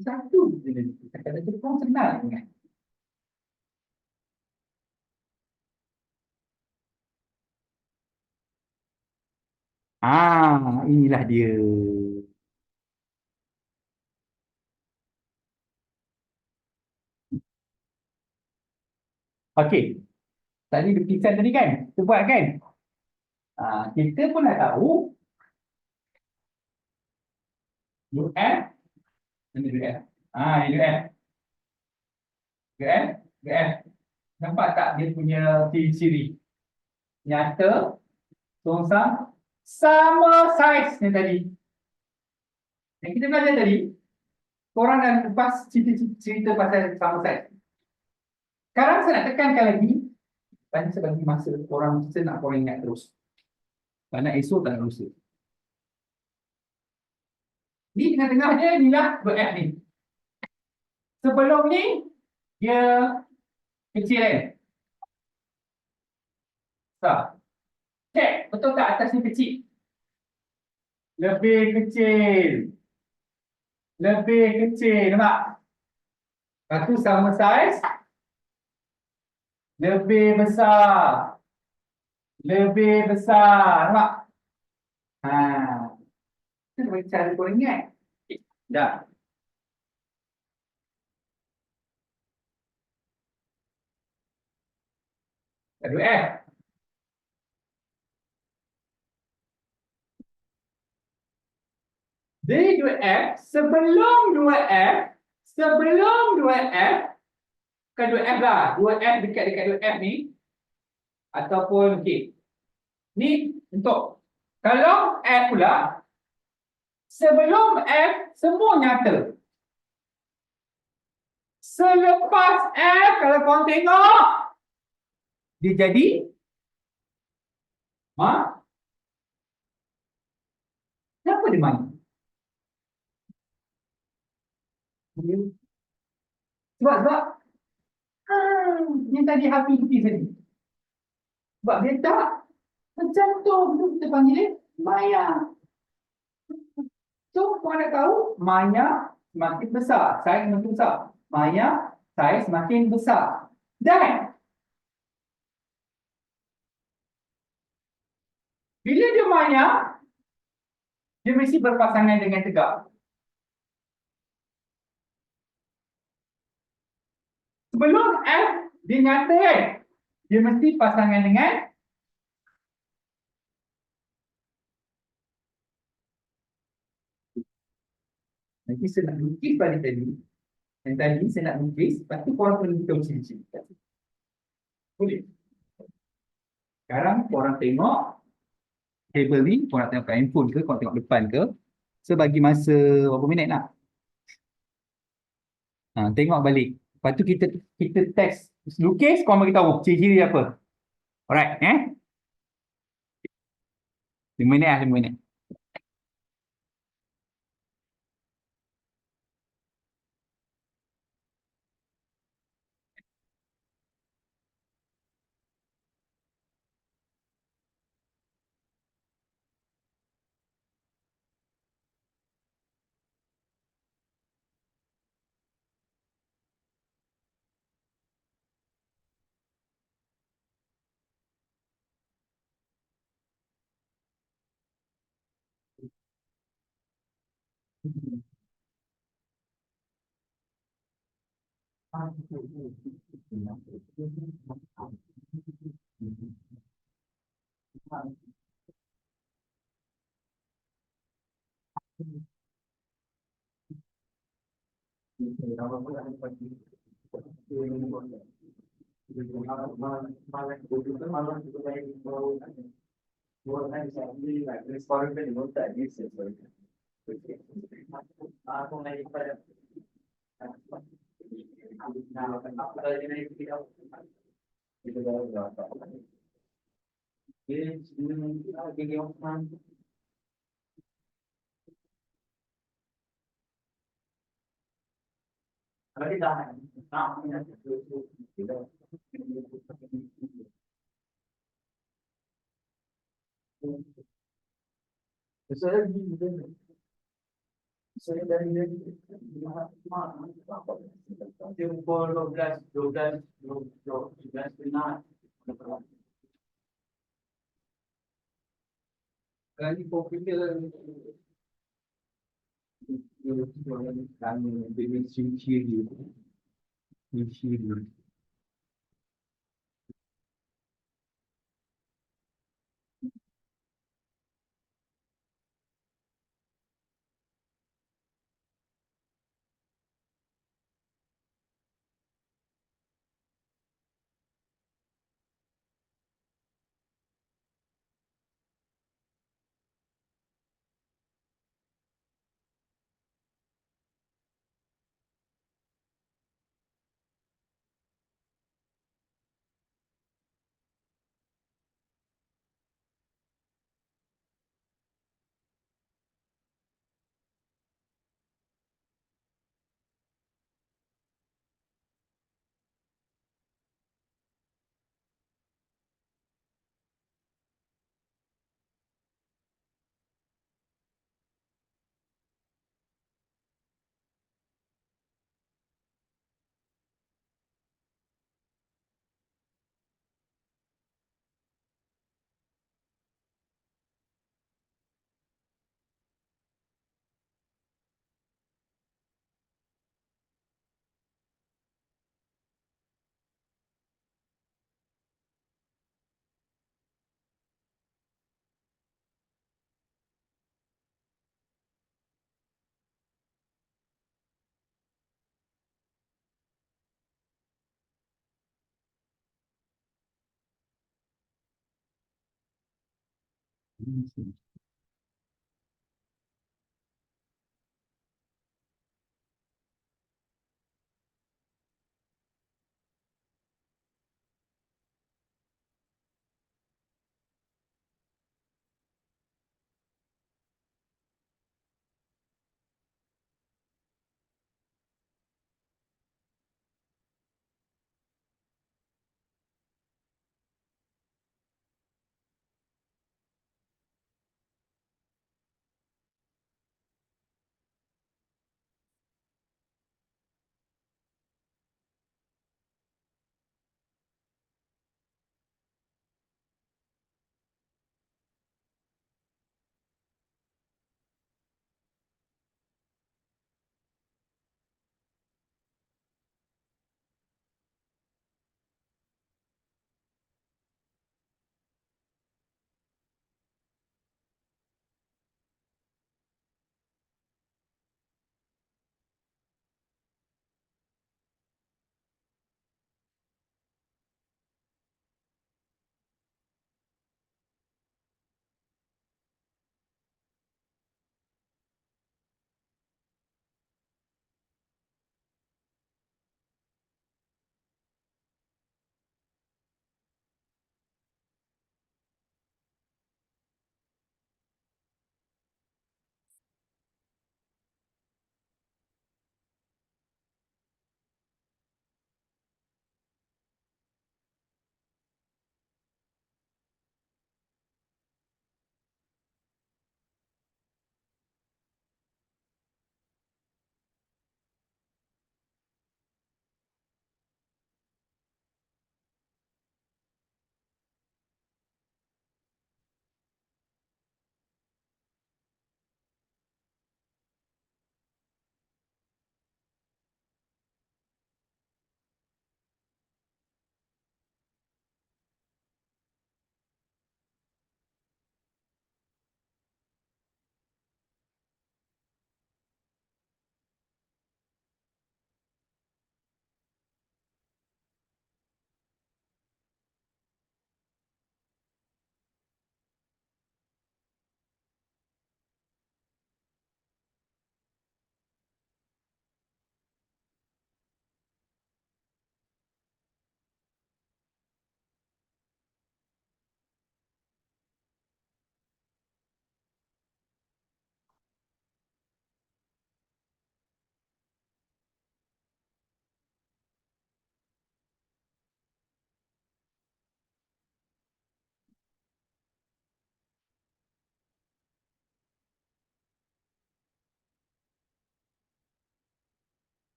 Satu je. Kata cekung senang ingat. Inilah dia. Okey. Tadi lukisan tadi kan? Kita buat kan? Kita pun dah tahu UF ini UF. Ini UF. UF, UF. Nampak tak dia punya ciri-ciri? Nyata, songsam, sama saiz ni tadi. Yang kita belajar tadi, korang dah lepas cerita pasal sama saiz. Sekarang saya nak tekankan lagi, tadi saya bagi masa korang, saya nak korang ingat terus. Kerana esok tak nak rusak. Ni tengah-tengah dia, inilah UF ni. Sebelum ni, dia kecil kan? Tak. Cek, betul tak atas ni kecil? Lebih kecil. Lebih kecil, nampak? Lepas tu sama saiz. Lebih besar. Lebih besar, nampak? Itu bagi cara korang ingat. Dah. Ada F. Jadi 2F, sebelum 2F, bukan 2F lah, 2F dekat 2F ni, ataupun, okey, ni untuk, kalau F pula, sebelum F, semua nyata. Selepas F, kalau korang tengok, dia jadi, kenapa dia mana? Sebab yang tadi Hafiz lukis tadi. Sebab dia tak macam tu kita panggil dia maya. So, kau nak tahu maya semakin besar, saiz semakin besar. Maya, saiz semakin besar. Dan bila dia maya, dia mesti berpasangan dengan tegak. Sebelum F, dia nyata kan? Dia mesti pasangan dengan nanti saya nak lukis balik tadi. Yang tadi saya nak lukis, lepas tu korang perlu tahu ciri-ciri. Boleh? Sekarang korang tengok table ni, korang tengok kat handphone ke, korang tengok depan ke. So bagi masa berapa minit nak? Tengok balik. Lepas tu kita test. Lukis, korang bagi tahu ciri-ciri apa. Alright, 5 minit lah, 5 minit.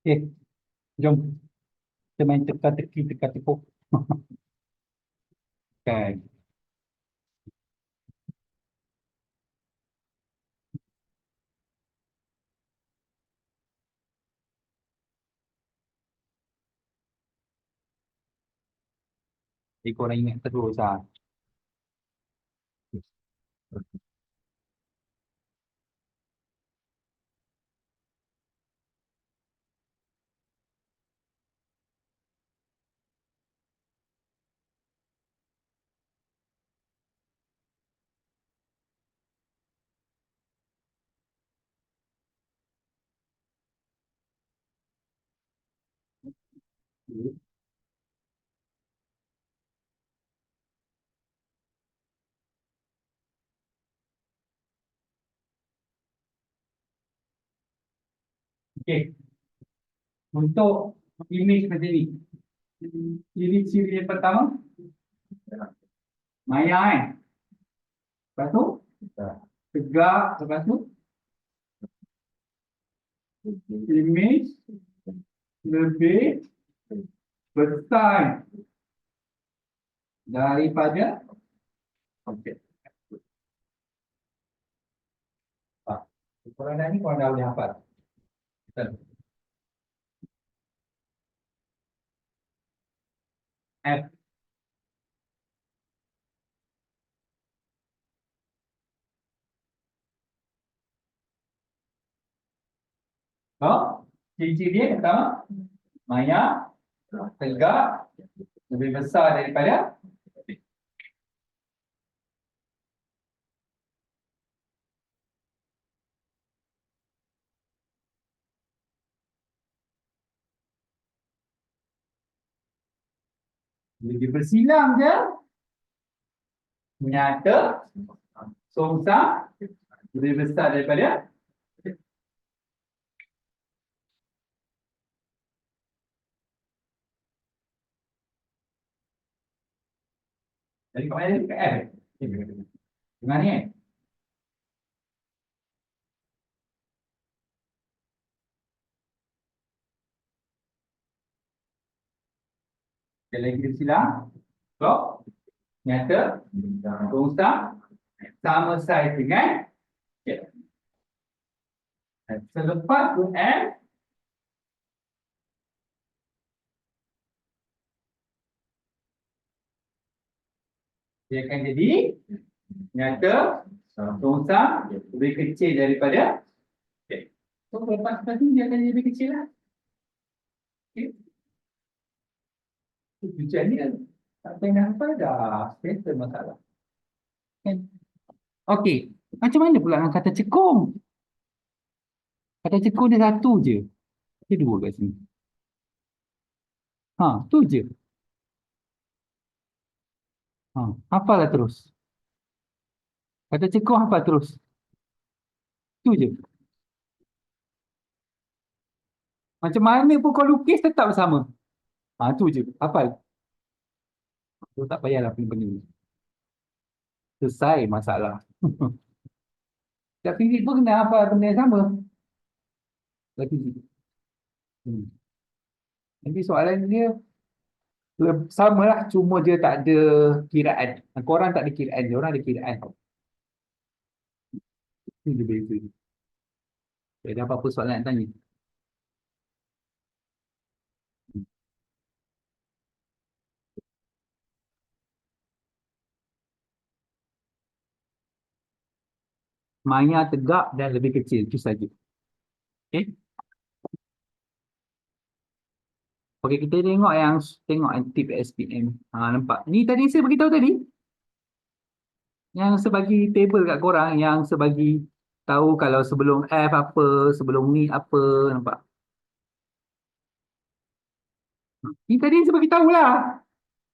Okay, jom kita main teka-teki, teka-tepuk. Kan. Jadi korang ingat terus lah. Okay, untuk image macam ni. Ciri-ciri yang pertama, maya kan. Lepas tu, tegak. Lepas tu, image lebih besar daripada objek. Korang dah ni, korang dah boleh hafal. Betul. F. Oh, ciri-ciri dia pertama, maya, tegak, lebih besar daripada. Lebih bersilang je, nyata, songsang, lebih besar daripada. Jadi kat mana? Kat F. Dengar ni. Sekali lagi bersilang. Blok. Nyata. Songsang. Sama saiz dengan. Okay. Selepas tu F. Dia akan jadi nyata, songsang, lebih kecil daripada. Okay. So lepas ni dia akan jadi lebih kecil lah. Okay. Tujuan ni tak payah apa dah. Settle masalah. Okay. Okey. Macam mana pula dengan kata cekung? Kata cekung dia satu je. Dia dua kat sini. Ha, tu je. Ha, hafallah terus. Kata cekung hafal terus. Tu je. Macam mana pun kau lukis tetap sama. Ha, tu je. Hafal. Tu tak payahlah pening-pening. Selesai masalah. Tak fizik pun kena hafal benda yang sama. Tak fizik. Nanti soalan dia sama lah. Cuma dia tak ada kiraan. Korang tak ada kiraan. Dia orang ada kiraan. Ini dia beza. Ada apa-apa soalan nak tanya? Maya tegak dan lebih kecil. Itu saja. Okay. Okey, kita tengok yang tip SPM. Ha, nampak. Ni tadi saya beritahu tadi. Yang sebagi table kat korang. Yang sebagi tahu kalau sebelum F apa, sebelum ni apa. Nampak. Ni tadi saya bagi tahulah.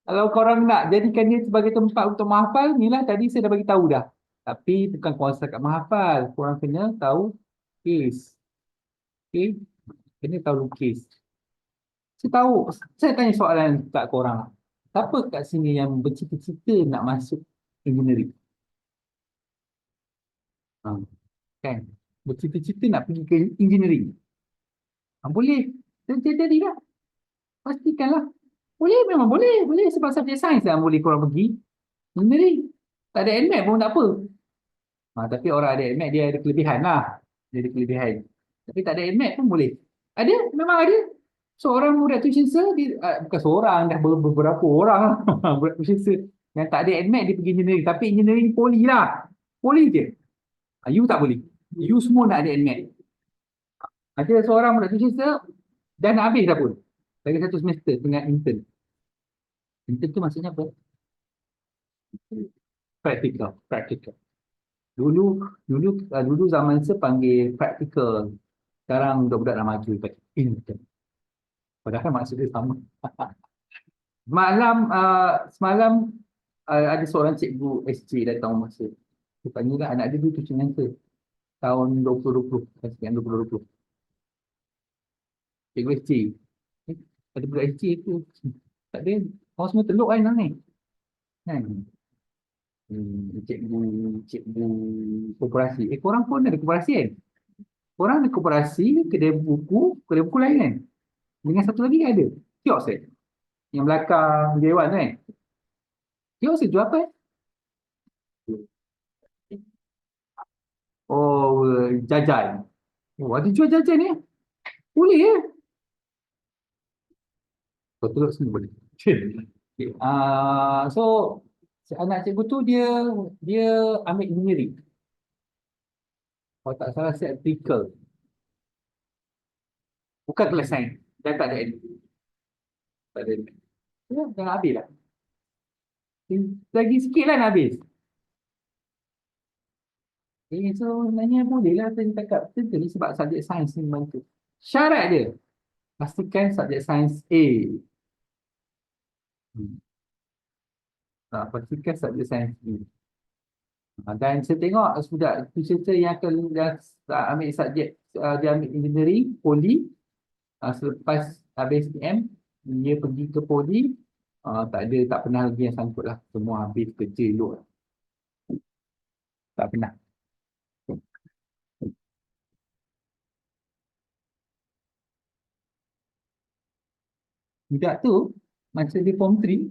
Kalau korang nak jadikan dia sebagai tempat untuk menghafal, ni lah tadi saya dah bagi tahu dah. Tapi bukan korang setakat menghafal. Korang kena tahu case. Okay. Kena tahu lukis. Saya tahu, saya tanya soalan kat korang. Siapa kat sini yang bercita-cita nak masuk engineering? Ha, kan? Bercita-cita nak pergi ke engineering. Ha, boleh. Jadilah. Pastikanlah. Boleh, memang boleh. Boleh sebab subjek sains lah boleh korang pergi. Engineering. Tak ada NMAT pun tak apa. Tapi orang ada NMAT dia ada kelebihan lah. Dia ada kelebihan. Tapi tak ada NMAT pun boleh. Ada, memang ada. Seorang budak tuition sir, bukan seorang, dah beberapa orang lah. Budak tuition sir yang tak ada NMAT dia pergi engineering. Tapi engineering poli lah. Poli je. You tak boleh. You semua nak ada NMAT. Ada seorang budak tuition sir, dah nak habis dah pun. Lagi satu semester tengah intern. Intern tu maksudnya apa? Practical. Practical. Dulu zaman saya panggil practical. Sekarang budak-budak dah maju pakai intern. Padahal maksud dia sama. Semalam ada seorang cikgu SJ datang rumah saya. Dia panggil lah anak dia dulu tu cengeng tahun 2020. Sekian 2020. Cikgu SJ. Ada budak SJ tu. Tak ada. Orang semua teluk kan ni. Kan? Cikgu koperasi. Korang pun ada koperasi kan? Korang ada koperasi, kedai buku lain kan? Dengan satu lagi ada. Kios kan? Yang belakang dewan kan? Kios jual apa? Oh, jajan. Oh, ada jual jajan ni? Boleh ya? Betul semua boleh. Okay. So, anak cikgu tu dia ambil engineering. Kalau tak salah saya artikel. Bukan kelas sains. Dan tak ada NMAT. Tak ada NMAT. Ya, jangan habis lah. Lagi sikit lah nak habis. So sebenarnya boleh lah saya cakap. Tentu ni sebab subjek sains ni membantu. Syarat dia. Pastikan subjek sains A. Pastikan subjek sains B. Dan saya tengok sudah tuition yang ambil subjek dia ambil engineering, poli, selepas habis SPM, dia pergi ke poli, tak pernah lagi yang sangkut lah. Semua habis kerja elok lah. Tak pernah. Budak tu, masa dia form 3,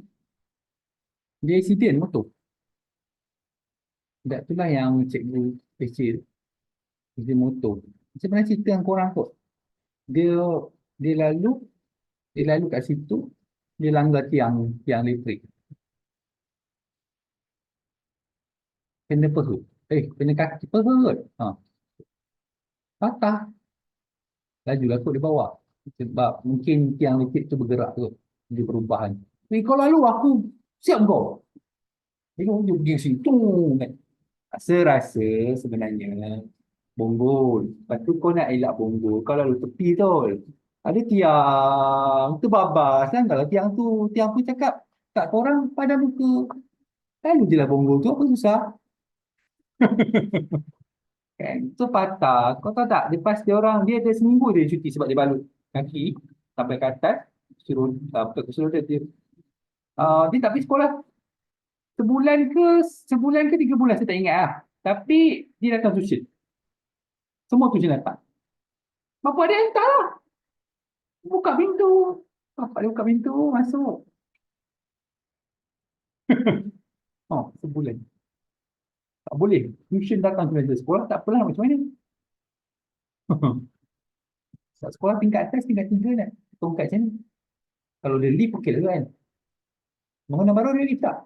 dia accident motor. Budak tu lah yang cikgu kecil, dia motor. Sebenarnya cerita yang korang kot. Dia dia lalu dia lalu kat situ, dia langgar tiang elektrik. Kena perut. Kena kaki perut. Patah. Lajulah kot dia bawa. Sebab mungkin tiang elektrik tu bergerak tu. Dia perubahan. Kau lalu aku siap kau. Dia pergi situ kan. Rasa sebenarnya bonggol. Lepas tu kau nak elak bonggol. Kau lalu tepi tu. Ada tiang. Terbabas kan. Kalau tiang tu cakap tak korang pada muka. Lalu je lah bonggol tu. Apa susah? Kan? So patah. Kau tahu tak? Lepas dia ada seminggu dia cuti sebab dia balut kaki sampai ke atas. Suruh dia. Dia tak pergi sekolah. Sebulan ke 3 bulan saya tak ingat lah. Tapi dia datang tuition. Semua tuition datang. Bapak dia hantar lah. Buka pintu. Bapak dia buka pintu, masuk. Sebulan. Tak boleh. Tuition datang ke sekolah, tak apalah macam mana. Sekolah tingkat atas, tingkat 3 nak tongkat macam ni. Kalau dia lift, okey lah kan. Bangunan baru ada lift tak?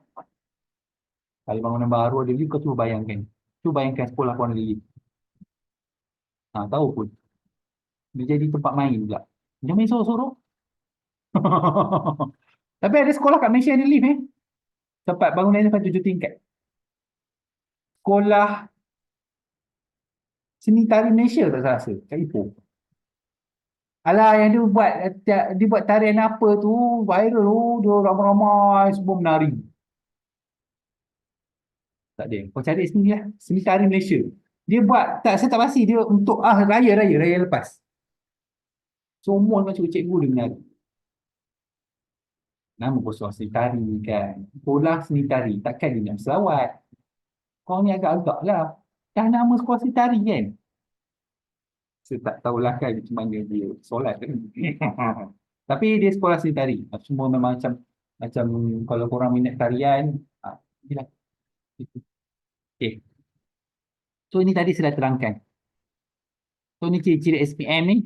Kalau bangunan baru ada lift, kau cuba bayangkan. Cuba bayangkan sekolah kau ada lift. Tahu pun. Dia jadi tempat main pula. Jangan main sorok-sorok. Tapi ada sekolah kat Malaysia ada lift Tempat bangunan ni sampai 7 tingkat. Sekolah Seni Tari Malaysia tak salah rasa. Kat Ipoh. Alah yang dia buat tarian apa tu viral dia ramai-ramai semua menari. Tak ada. Kau cari sini lah. Seni Tari Malaysia. Dia buat saya tak pasti dia untuk raya lepas. Semua macam cikgu dia menari. Nama kosong seni tari kan. Sekolah seni tari. Takkan dia nak selawat. Kau ni agak-agak lah. Dah nama sekolah seni tari kan. Saya tak tahulah kan macam mana dia solat kan. Tapi dia sekolah seni tari. Semua memang macam kalau korang minat tarian, inilah. Okay. So ini tadi saya dah terangkan. So ni ciri-ciri SPM ni.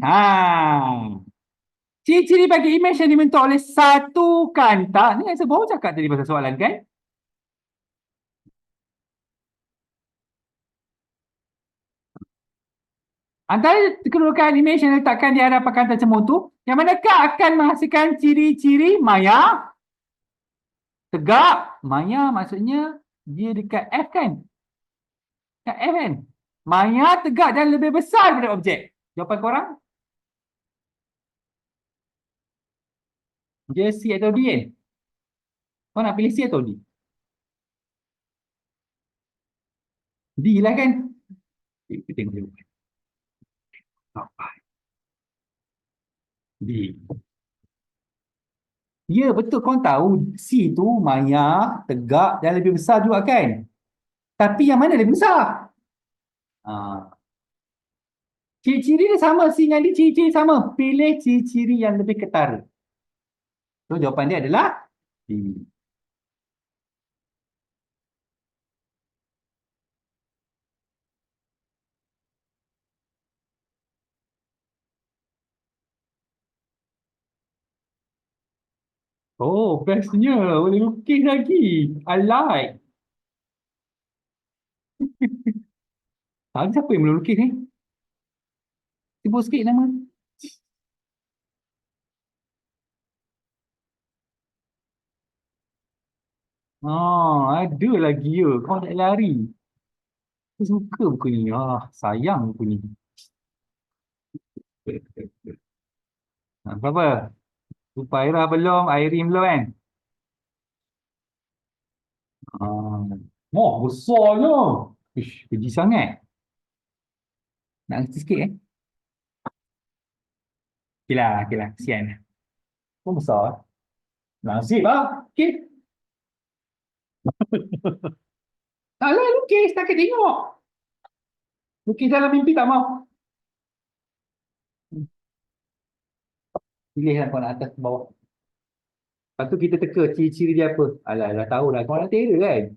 Ciri-ciri bagi image yang dibentuk oleh satu kanta. Ni yang saya baru cakap tadi pasal soalan kan. Antara kedudukan image yang diletakkan di hadapan kanta cemur tu, yang manakah akan menghasilkan ciri-ciri maya? Tegak. Maya maksudnya dia dekat F kan? Dekat F kan? Maya tegak dan lebih besar daripada objek. Jawapan korang? Dia C atau D kan? Kau nak pilih C atau D? D lah kan? Kita tengok dulu. D. Ya betul, kau tahu C tu maya, tegak dan lebih besar juga kan? Tapi yang mana lebih besar? Ciri-ciri dia sama, C dengan D ciri-ciri sama. Pilih ciri-ciri yang lebih ketara. So jawapan dia adalah D. Oh, bestnya. Boleh lukis lagi. I like. Siapa yang boleh lukis ni? Sebut sikit nama. Ada lagi ya. Kau tak lari. Aku suka buku ni. Sayang buku ni. Apa-apa? Supairah belum, Airin belum kan? Besarnya. Ish, keji sangat. Nak ngerti sikit eh? Okey lah. Kesian. Kau besar. Nasib lah. Okey. Alah, lukis. Tak kena tengok. Lukis dalam mimpi tak mau. Pilih lah kau nak atas ke bawah. Lepas tu kita teka ciri-ciri dia apa. Alah, dah tahu lah. Kau nak tera kan?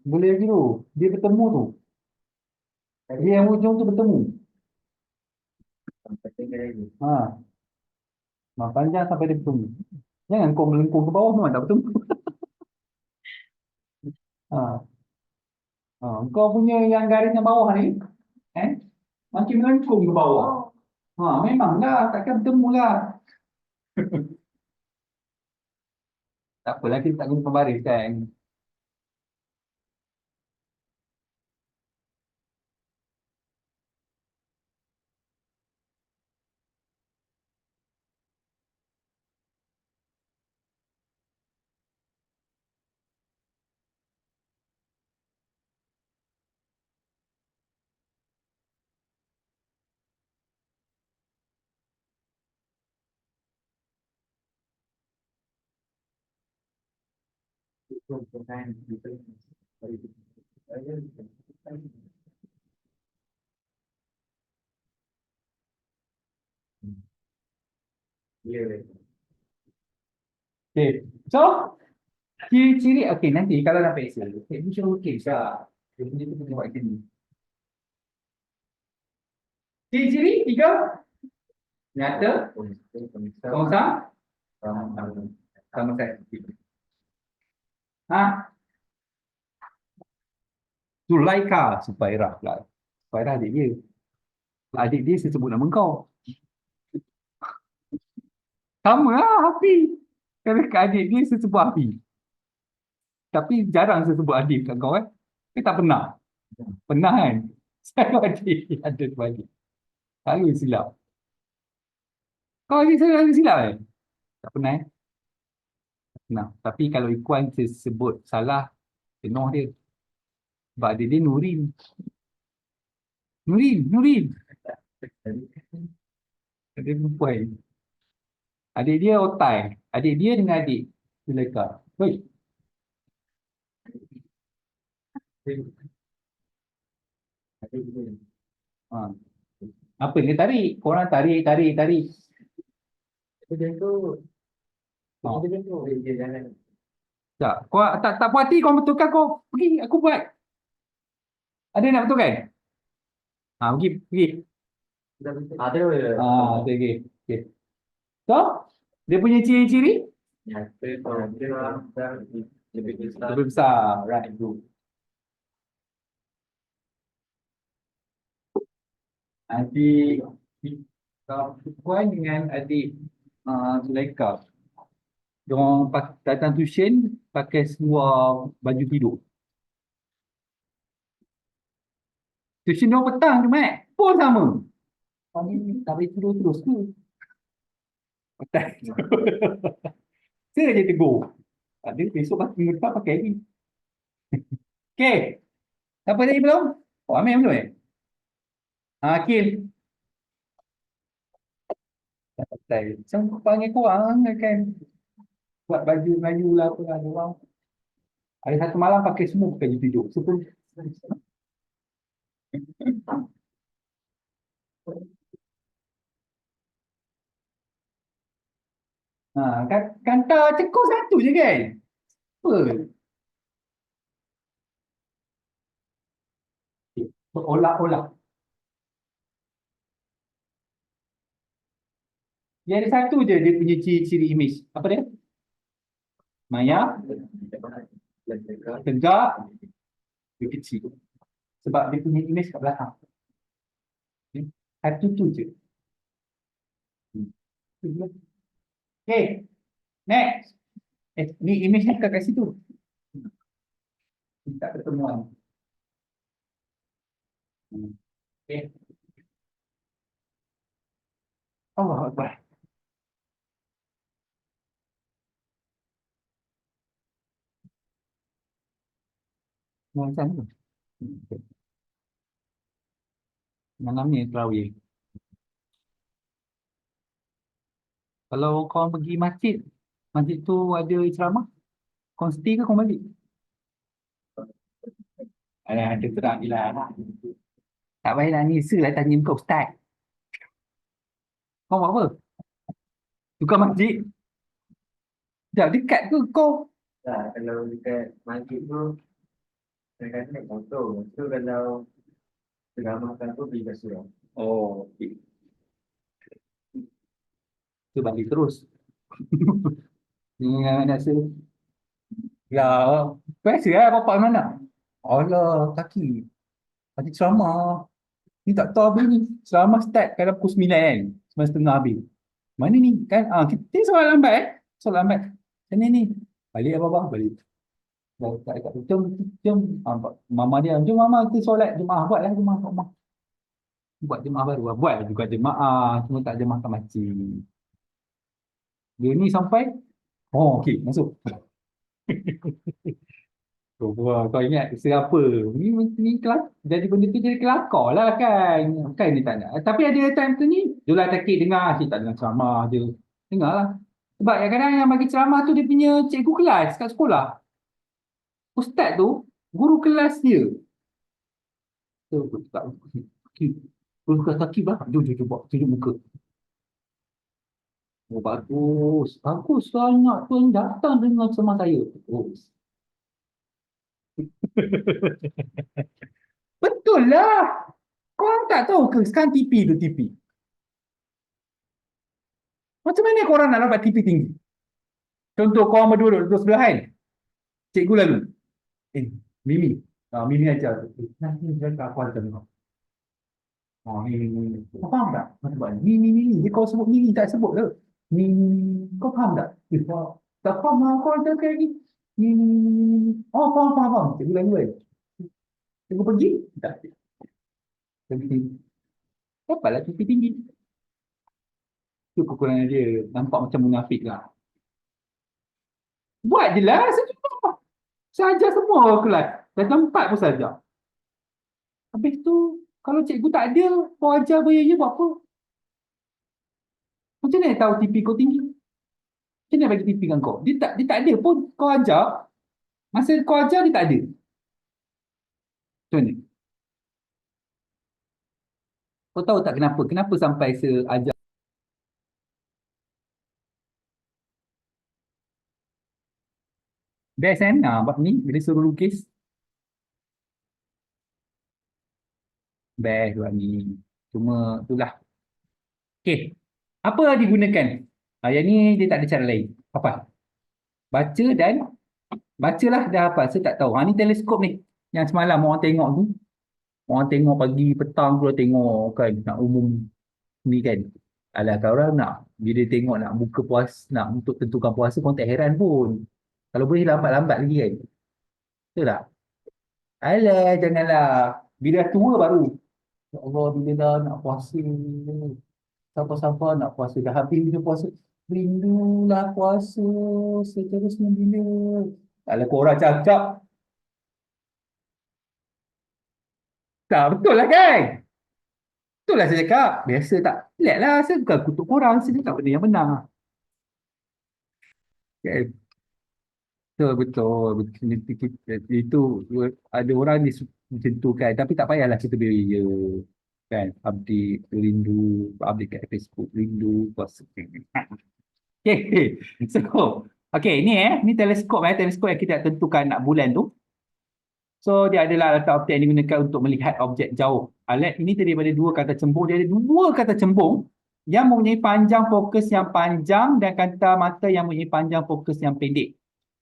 Boleh lagi tu. Dia bertemu tu. Dia yang hujung tu bertemu. Ha, panjang sampai dia bertemu. Jangan kau melengkung ke bawah memang tak bertemu. Ha, kau punya yang garis yang bawah ni, makin melengkung ke bawah. Memanglah takkan bertemu lah. Tak apalah kita tak guna pembaris kan. Okay. So, ciri-ciri, okay, nanti kalau dapat Excel, cikgu suruh lukis lah. Dia punya tu kena buat macam ni. Ciri-ciri, tiga. Nyata. Konsang. Sama saya. Zulaika Supairah pula. Supairah adik dia. Adik dia saya sebut nama kau. Sama lah Hafi. Kalau kat adik dia saya sebut Hafi. Tapi jarang saya sebut adik kat kau Dia tak pernah. Pernah kan? Saya adik ada sebalik. Selalu silap. Kau adik saya selalu silap Tak pernah Nah, tapi kalau Ikuan saya sebut salah, penuh dia. Sebab adik dia Nurin. Nurin. Adik perempuan. Adik dia Otai. Adik dia dengan adik Zulaikha. Hoi. Ha. Apa dia tarik? Korang tarik. Macam tu. Ha. Macam tu. Dia jangan. Tak, kau tak puas hati kau betulkan kau pergi aku buat. Ada nak betulkan? Ha, pergi. Ada. Okey. So, dia punya ciri-ciri Ya, dia lebih besar. lebih besar. Right. Adik Puan dengan adik Zulaikha. Diorang datang tuition pakai seluar baju tidur. Tuition diorang petang Jumaat pun sama. Pagi ni tak boleh tidur terus ke? Petang. Saya je tegur. Ada besok minggu depan pakai lagi. Okay. Siapa tadi belum? Oh, Amir belum Akil. Macam panggil korang kan buat baju Melayu lah apa lah orang. Ada satu malam pakai semua pakai baju tidur. So pun kanta cekor satu je kan? Apa? Olah. Dia ada satu je dia punya ciri image. Apa dia? Maya, tegak, dia kecil. Sebab dia punya image kat belakang. Satu tu je. Okay, next. Ni image ni kat situ. Tak ketemuan. Okay. Allah Akbar. Macam ni. Malam ni terawih. Kalau kau pergi masjid, masjid tu ada ceramah, kau mesti ke kau balik? Ada terang je lah. Tak payah nangis lah tanya kau ustaz. Kau buat apa? Tukar masjid? Dah dekat ke kau? Tak, kalau dekat masjid tu, kadang-kadang naik motor. So, kalau ceramahkan tu pergi kat surau. Oh, okay. Tu balik terus. Ni nak rasa. Ya, biasa lah bapak mana? Allah, kaki. Kaki ceramah. Ni tak tahu habis ni. Ceramah start kadang pukul 9 kan? 9:30 habis. Mana ni? Kan? Kita soal lambat Soal lambat. Macam ni. Balik apa-apa? Balik. Tak dekat tu. Jom. Mama dia. Jom mama kita solat jemaah. Buatlah jemaah kat rumah. Buat jemaah baru. Buat juga jemaah. Cuma tak jemaah kat makcik. Dia ni sampai. Oh, okey. Masuk. Kau ingat siapa? Ni kelas. Jadi benda tu jadi kelakar lah kan. Kan ni tak nak. Tapi ada time tu ni. Jual takik dengar. Cik tak dengar ceramah je. Dengar lah. Sebab kadang-kadang yang bagi ceramah tu dia punya cikgu kelas kat sekolah. Ustaz tu, guru kelas dia. Tu, tak. Guru kelas kaki bah. Jom buat. Tunjuk muka. Oh, bagus. Bagus sangat tu yang datang dengan sama saya. Bagus. Betul lah. Korang tak tahu ke sekarang TV tu TV. Macam mana korang nak dapat TV tinggi? Contoh korang berdua duduk sebelahan. Cikgu lalu. Mimi. Mimi ajar. Nanti dia aku ajar kau. Mimi. Kau faham tak? Macam mana? Mimi. Dia kau sebut Mimi tak sebut ke? Mimi. Kau faham tak? Kau tak faham lah, kau macam kayak gini. Oh, faham, faham, faham. Cikgu lain dua. Cikgu pergi? Tak. Pergi. Dapatlah cuti tinggi. Itu kekurangan dia. Nampak macam munafik lah. Buat je lah. Saja semua kelas. Dah 4 pun saja. Habis tu, kalau cikgu tak ada, kau ajar je buat apa? Macam mana tahu TP kau tinggi? Macam mana bagi TP dengan kau? Dia tak ada pun kau ajar. Masa kau ajar, dia tak ada. Macam mana? Kau tahu tak kenapa? Kenapa sampai seajar? Best kan? Buat ni, bila suruh lukis. Best buat ni. Cuma itulah. Okay. Apa digunakan? Yang ni dia tak ada cara lain. Apa? Baca dan bacalah dah apa. Saya tak tahu. Ni teleskop ni. Yang semalam orang tengok tu. Orang tengok pagi, petang tu tengok kan. Nak umum ni kan. Alah kalau orang nak. Bila tengok nak buka puas. Nak untuk tentukan puasa pun tak heran pun. Kalau boleh lambat-lambat lagi kan. Betul tak? Alah janganlah. Bila dah tua baru. Ya Allah bila dah nak puasa. Siapa-siapa nak puasa. Dah habis bila puasa. Rindulah puasa. Seterusnya bila. Kalau korang cakap. Tak betul lah kan? Betul lah saya cakap. Biasa tak. Relax lah. Saya bukan kutuk korang. Saya cakap benda yang benar. Kan? Betul, betul. Itu ada orang macam tu kan. Tapi tak payahlah kita beri je. Kan? Update rindu. Update kat Facebook. Rindu. Puasa. Okay. So. Okay. Ni teleskop. Teleskop yang kita tentukan nak bulan tu. So, dia adalah alat optik yang digunakan untuk melihat objek jauh. Alat ini terdiri daripada dua kata cembung. Dia ada dua kata cembung yang mempunyai panjang fokus yang panjang dan kanta mata yang mempunyai panjang fokus yang pendek.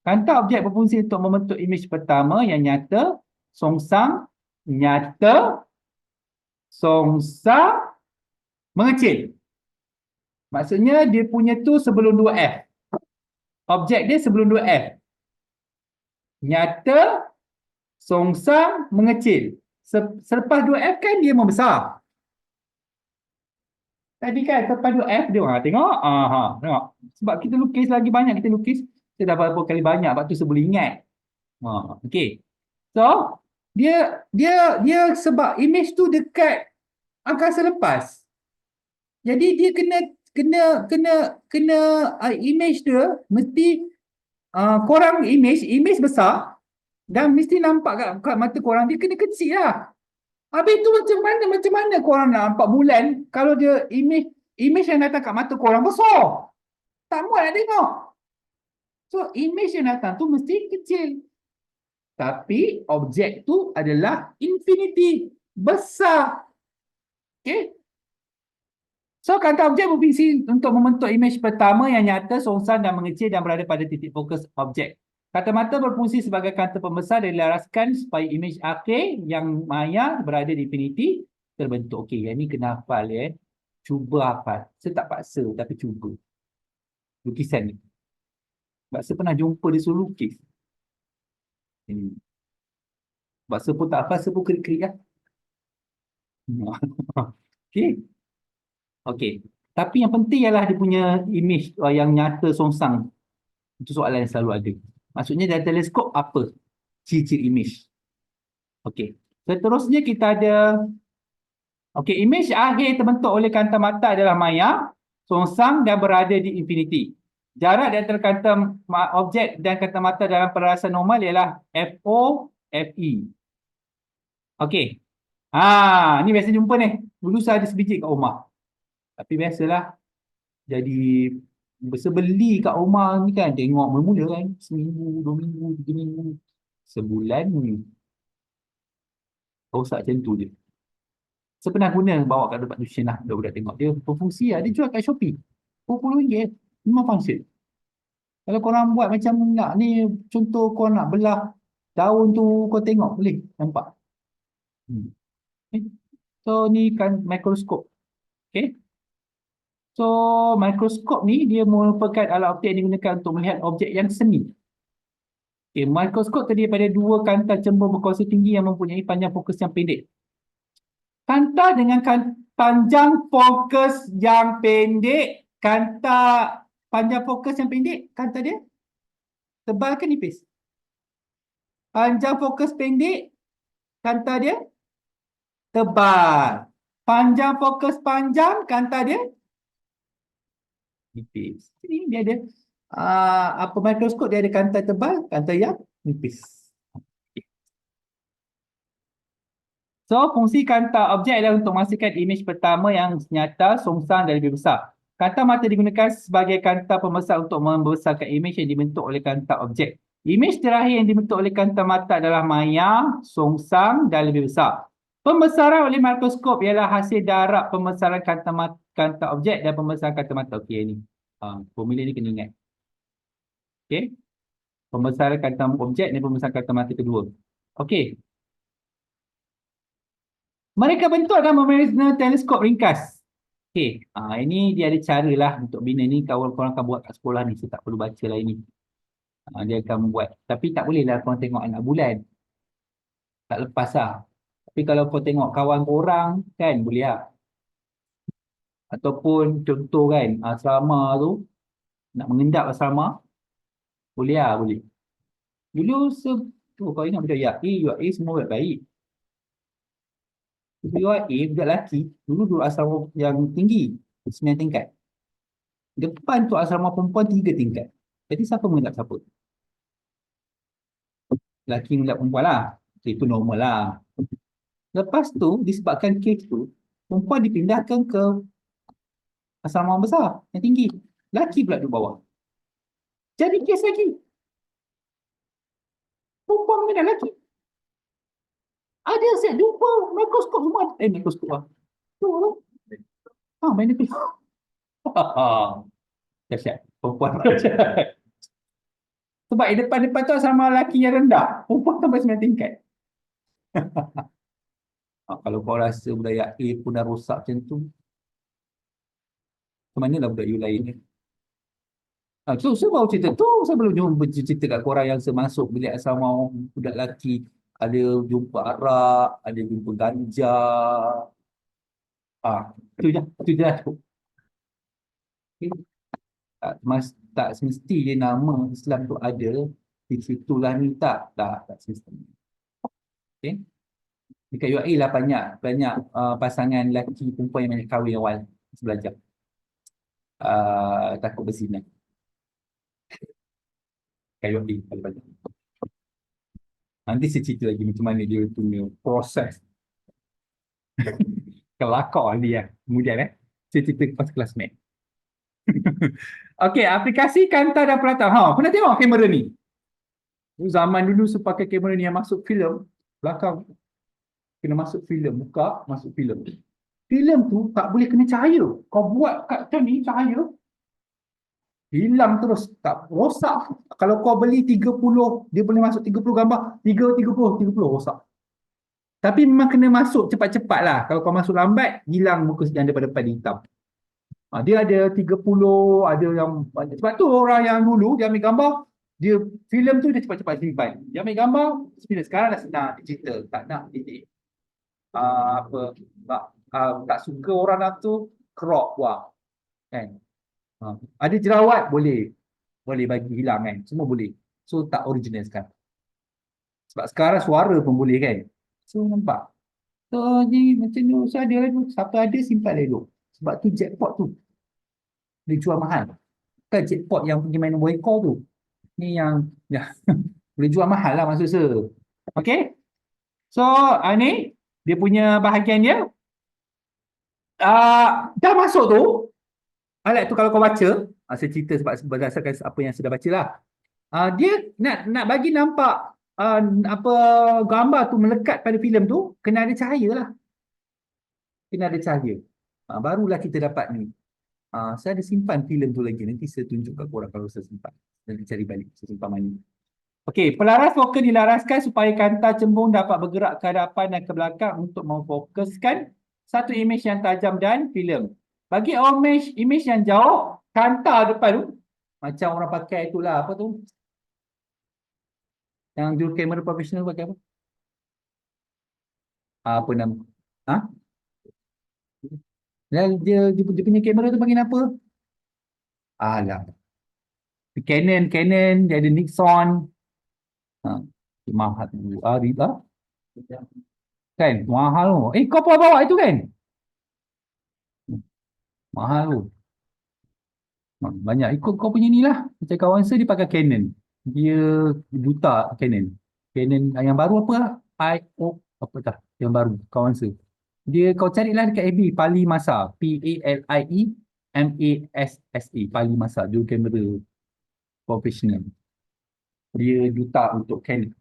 Kanta objek berfungsi untuk membentuk imej pertama yang nyata, songsang, nyata, songsang, mengecil. Maksudnya dia punya tu sebelum 2F. Objek dia sebelum 2F. Nyata, songsang, mengecil. Selepas 2F kan dia membesar. Tadi kan selepas 2F dia tengok. Tengok. Sebab kita lukis lagi banyak kita lukis. Kita dah berapa kali banyak. Sebab tu saya boleh ingat. Okay. So, dia sebab image tu dekat angkasa lepas. Jadi dia kena image dia mesti korang image besar dan mesti nampak kat mata korang dia kena kecil lah. Habis tu macam mana korang nak nampak bulan kalau dia image yang datang kat mata korang besar. Tak muat nak tengok. So image yang datang tu mesti kecil. Tapi objek tu adalah infinity. Besar. Okay. So kata objek berfungsi untuk membentuk imej pertama yang nyata, songsang dan mengecil dan berada pada titik fokus objek. Kata mata berfungsi sebagai kata pembesar dan dilaraskan supaya imej akhir yang maya berada di infinity terbentuk. Okey, yang ni kena hafal ya. Cuba hafal. Saya tak paksa tapi cuba. Lukisan ni. Sebab saya pernah jumpa dia suruh lukis. Sebab saya pun tak hafal, saya pun kerik-kerik lah. Okey. Okey. Tapi yang penting ialah dia punya imej yang nyata songsang. Itu soalan yang selalu ada. Maksudnya dari teleskop apa ciri-ciri imej? Okey. Seterusnya kita ada imej akhir terbentuk oleh kanta mata adalah maya, songsang dan berada di infinity. Jarak di antara kanta objek dan kanta mata dalam perarasan normal ialah FO, FE. Okey. Ni biasa jumpa ni. Dulu saya ada sebiji kat rumah. Tapi biasalah jadi bersebeli kat rumah ni kan, tengok mula-mula kan, seminggu, 2 minggu, 3 minggu, sebulan ni. Rosak macam tu je. Saya pernah guna bawa kat tempat tuition lah, budak-budak tengok. Dia berfungsi lah, dia jual kat Shopee. RM20, memang function. Kalau korang buat macam nak ni, contoh kau nak belah daun tu, kau tengok boleh, nampak. Okay. So ni kan mikroskop. Okay. So, mikroskop ni dia merupakan alat optik yang digunakan untuk melihat objek yang seni. Okay, mikroskop terdiri daripada dua kanta cembung berkuasa tinggi yang mempunyai panjang fokus yang pendek. Kanta dengan panjang fokus yang pendek, panjang fokus yang pendek, kanta dia tebal ke nipis? Panjang fokus pendek, kanta dia tebal. Panjang fokus panjang, kanta dia nipis. Jadi dia ada mikroskop dia ada kanta tebal, kanta yang nipis. So, fungsi kanta objek adalah untuk memastikan imej pertama yang nyata, songsang dan lebih besar. Kanta mata digunakan sebagai kanta pembesar untuk membesarkan imej yang dibentuk oleh kanta objek. Imej terakhir yang dibentuk oleh kanta mata adalah maya, songsang dan lebih besar. Pembesaran oleh mikroskop ialah hasil darab pembesaran kanta objek dan pembesaran kanta mata. Okey, ini. Formula ni kena ingat. Okey. Pembesaran kanta objek dan pembesaran kanta mata kedua. Okey. Mereka bentuk dan menggunakan teleskop ringkas. Okey, ini dia ada cara lah untuk bina ni. Kawan korang akan buat kat sekolah ni. Saya tak perlu baca lah ini. Dia akan buat. Tapi tak boleh lah korang tengok anak bulan. Tak lepas lah. Tapi kalau kau tengok kawan korang kan boleh lah. Ataupun contoh kan asrama tu. Nak mengendap asrama. Boleh lah, boleh. Dulu kau ingat macam UAE semua baik-baik. UAE budak lelaki dulu duduk asrama yang tinggi 9 tingkat. Depan tu asrama perempuan 3 tingkat. Jadi siapa mengendap siapa? Lelaki mengendap perempuan lah. Itu normal lah. Lepas tu disebabkan kes tu perempuan dipindahkan ke asrama besar yang tinggi. Lelaki pula duduk bawah. Jadi kes lagi. Perempuan mengendap lelaki. Ada saya jumpa mikroskop semua. Mikroskop lah. Tu lah. Main mikroskop. Dahsyat. Perempuan dahsyat. Sebab di depan-depan tu asrama lelaki yang rendah. Perempuan sampai 9 tingkat. Kalau kau rasa budaya A pun dah rosak macam tu, ke manalah budaya U lain ni? So, saya baru cerita tu. Saya belum cerita kat korang yang semasuk bilik asrama budak lelaki. Ada jumpa arak, ada jumpa ganja. Itu je. Itu je lah cukup. Okay. Tak semesti dia nama Islam tu ada di situlah ni tak semesti. Okay. Dekat UAE lah banyak pasangan lelaki perempuan yang banyak kahwin awal belajar. Takut berzina. Dekat UAE paling banyak. Nanti saya cerita lagi macam mana dia punya proses. Kelakar dia. Kemudian saya cerita pas kelas mat. Okey, aplikasi kanta dan peratap. Pernah tengok kamera ni? Zaman dulu saya pakai kamera ni yang masuk filem belakang. Kena masuk filem, buka, masuk filem. Filem tu tak boleh kena cahaya. Kau buat kat macam ni cahaya hilang terus, tak rosak. Kalau kau beli 30, dia boleh masuk 30 gambar, 30 rosak. Tapi memang kena masuk cepat-cepat lah. Kalau kau masuk lambat, hilang muka yang daripada depan hitam. Dia ada 30, ada yang banyak. Sebab tu orang yang dulu dia ambil gambar, dia filem tu dia cepat-cepat simpan. Dia ambil gambar, sekarang dah senang digital, tak nak edit. Tak suka orang nak tu crop buang. Kan? Ada jerawat boleh bagi hilang kan, semua boleh. So tak original sekarang. Sebab sekarang suara pun boleh kan. So nampak. So ni macam ni saya ada dulu. Siapa ada simpan dulu. Sebab tu jackpot tu dia jual mahal. Bukan jackpot yang pergi main boycott tu. Ni yang boleh jual mahal lah maksud saya. Okay. So ni dia punya bahagian dia. Dah masuk tu. Alat tu kalau kau baca, saya cerita sebab berdasarkan apa yang sudah baca lah. Dia nak bagi nampak gambar tu melekat pada filem tu, kena ada cahaya lah. Kena ada cahaya. Barulah kita dapat ni. Saya ada simpan filem tu lagi. Nanti saya tunjuk kat korang kalau saya simpan. Nanti cari balik. Saya simpan mana. Okey, pelaras fokus dilaraskan supaya kanta cembung dapat bergerak ke hadapan dan ke belakang untuk memfokuskan satu imej yang tajam dan filem. Bagi image yang jauh, kanta depan tu, macam orang pakai itulah, apa tu? Yang juru kamera profesional pakai apa? Apa nama? Ha? Dia punya kamera tu panggil apa? Alah. Canon, dia ada Nixon. Ha. Mahal tu. Riba. Kan? Mahal tu. Kau pun bawa itu kan? Mahal tu. Banyak. Ikut kau punya ni lah. Macam kawan saya dia pakai Canon. Dia buta Canon. Canon yang baru apa lah? Apa tak? Yang baru kawan saya. Dia kau carilah dekat FB Pali Masa. PALIEMASSA. Pali Masa. Dia kamera profesional. Dia duta untuk Canon.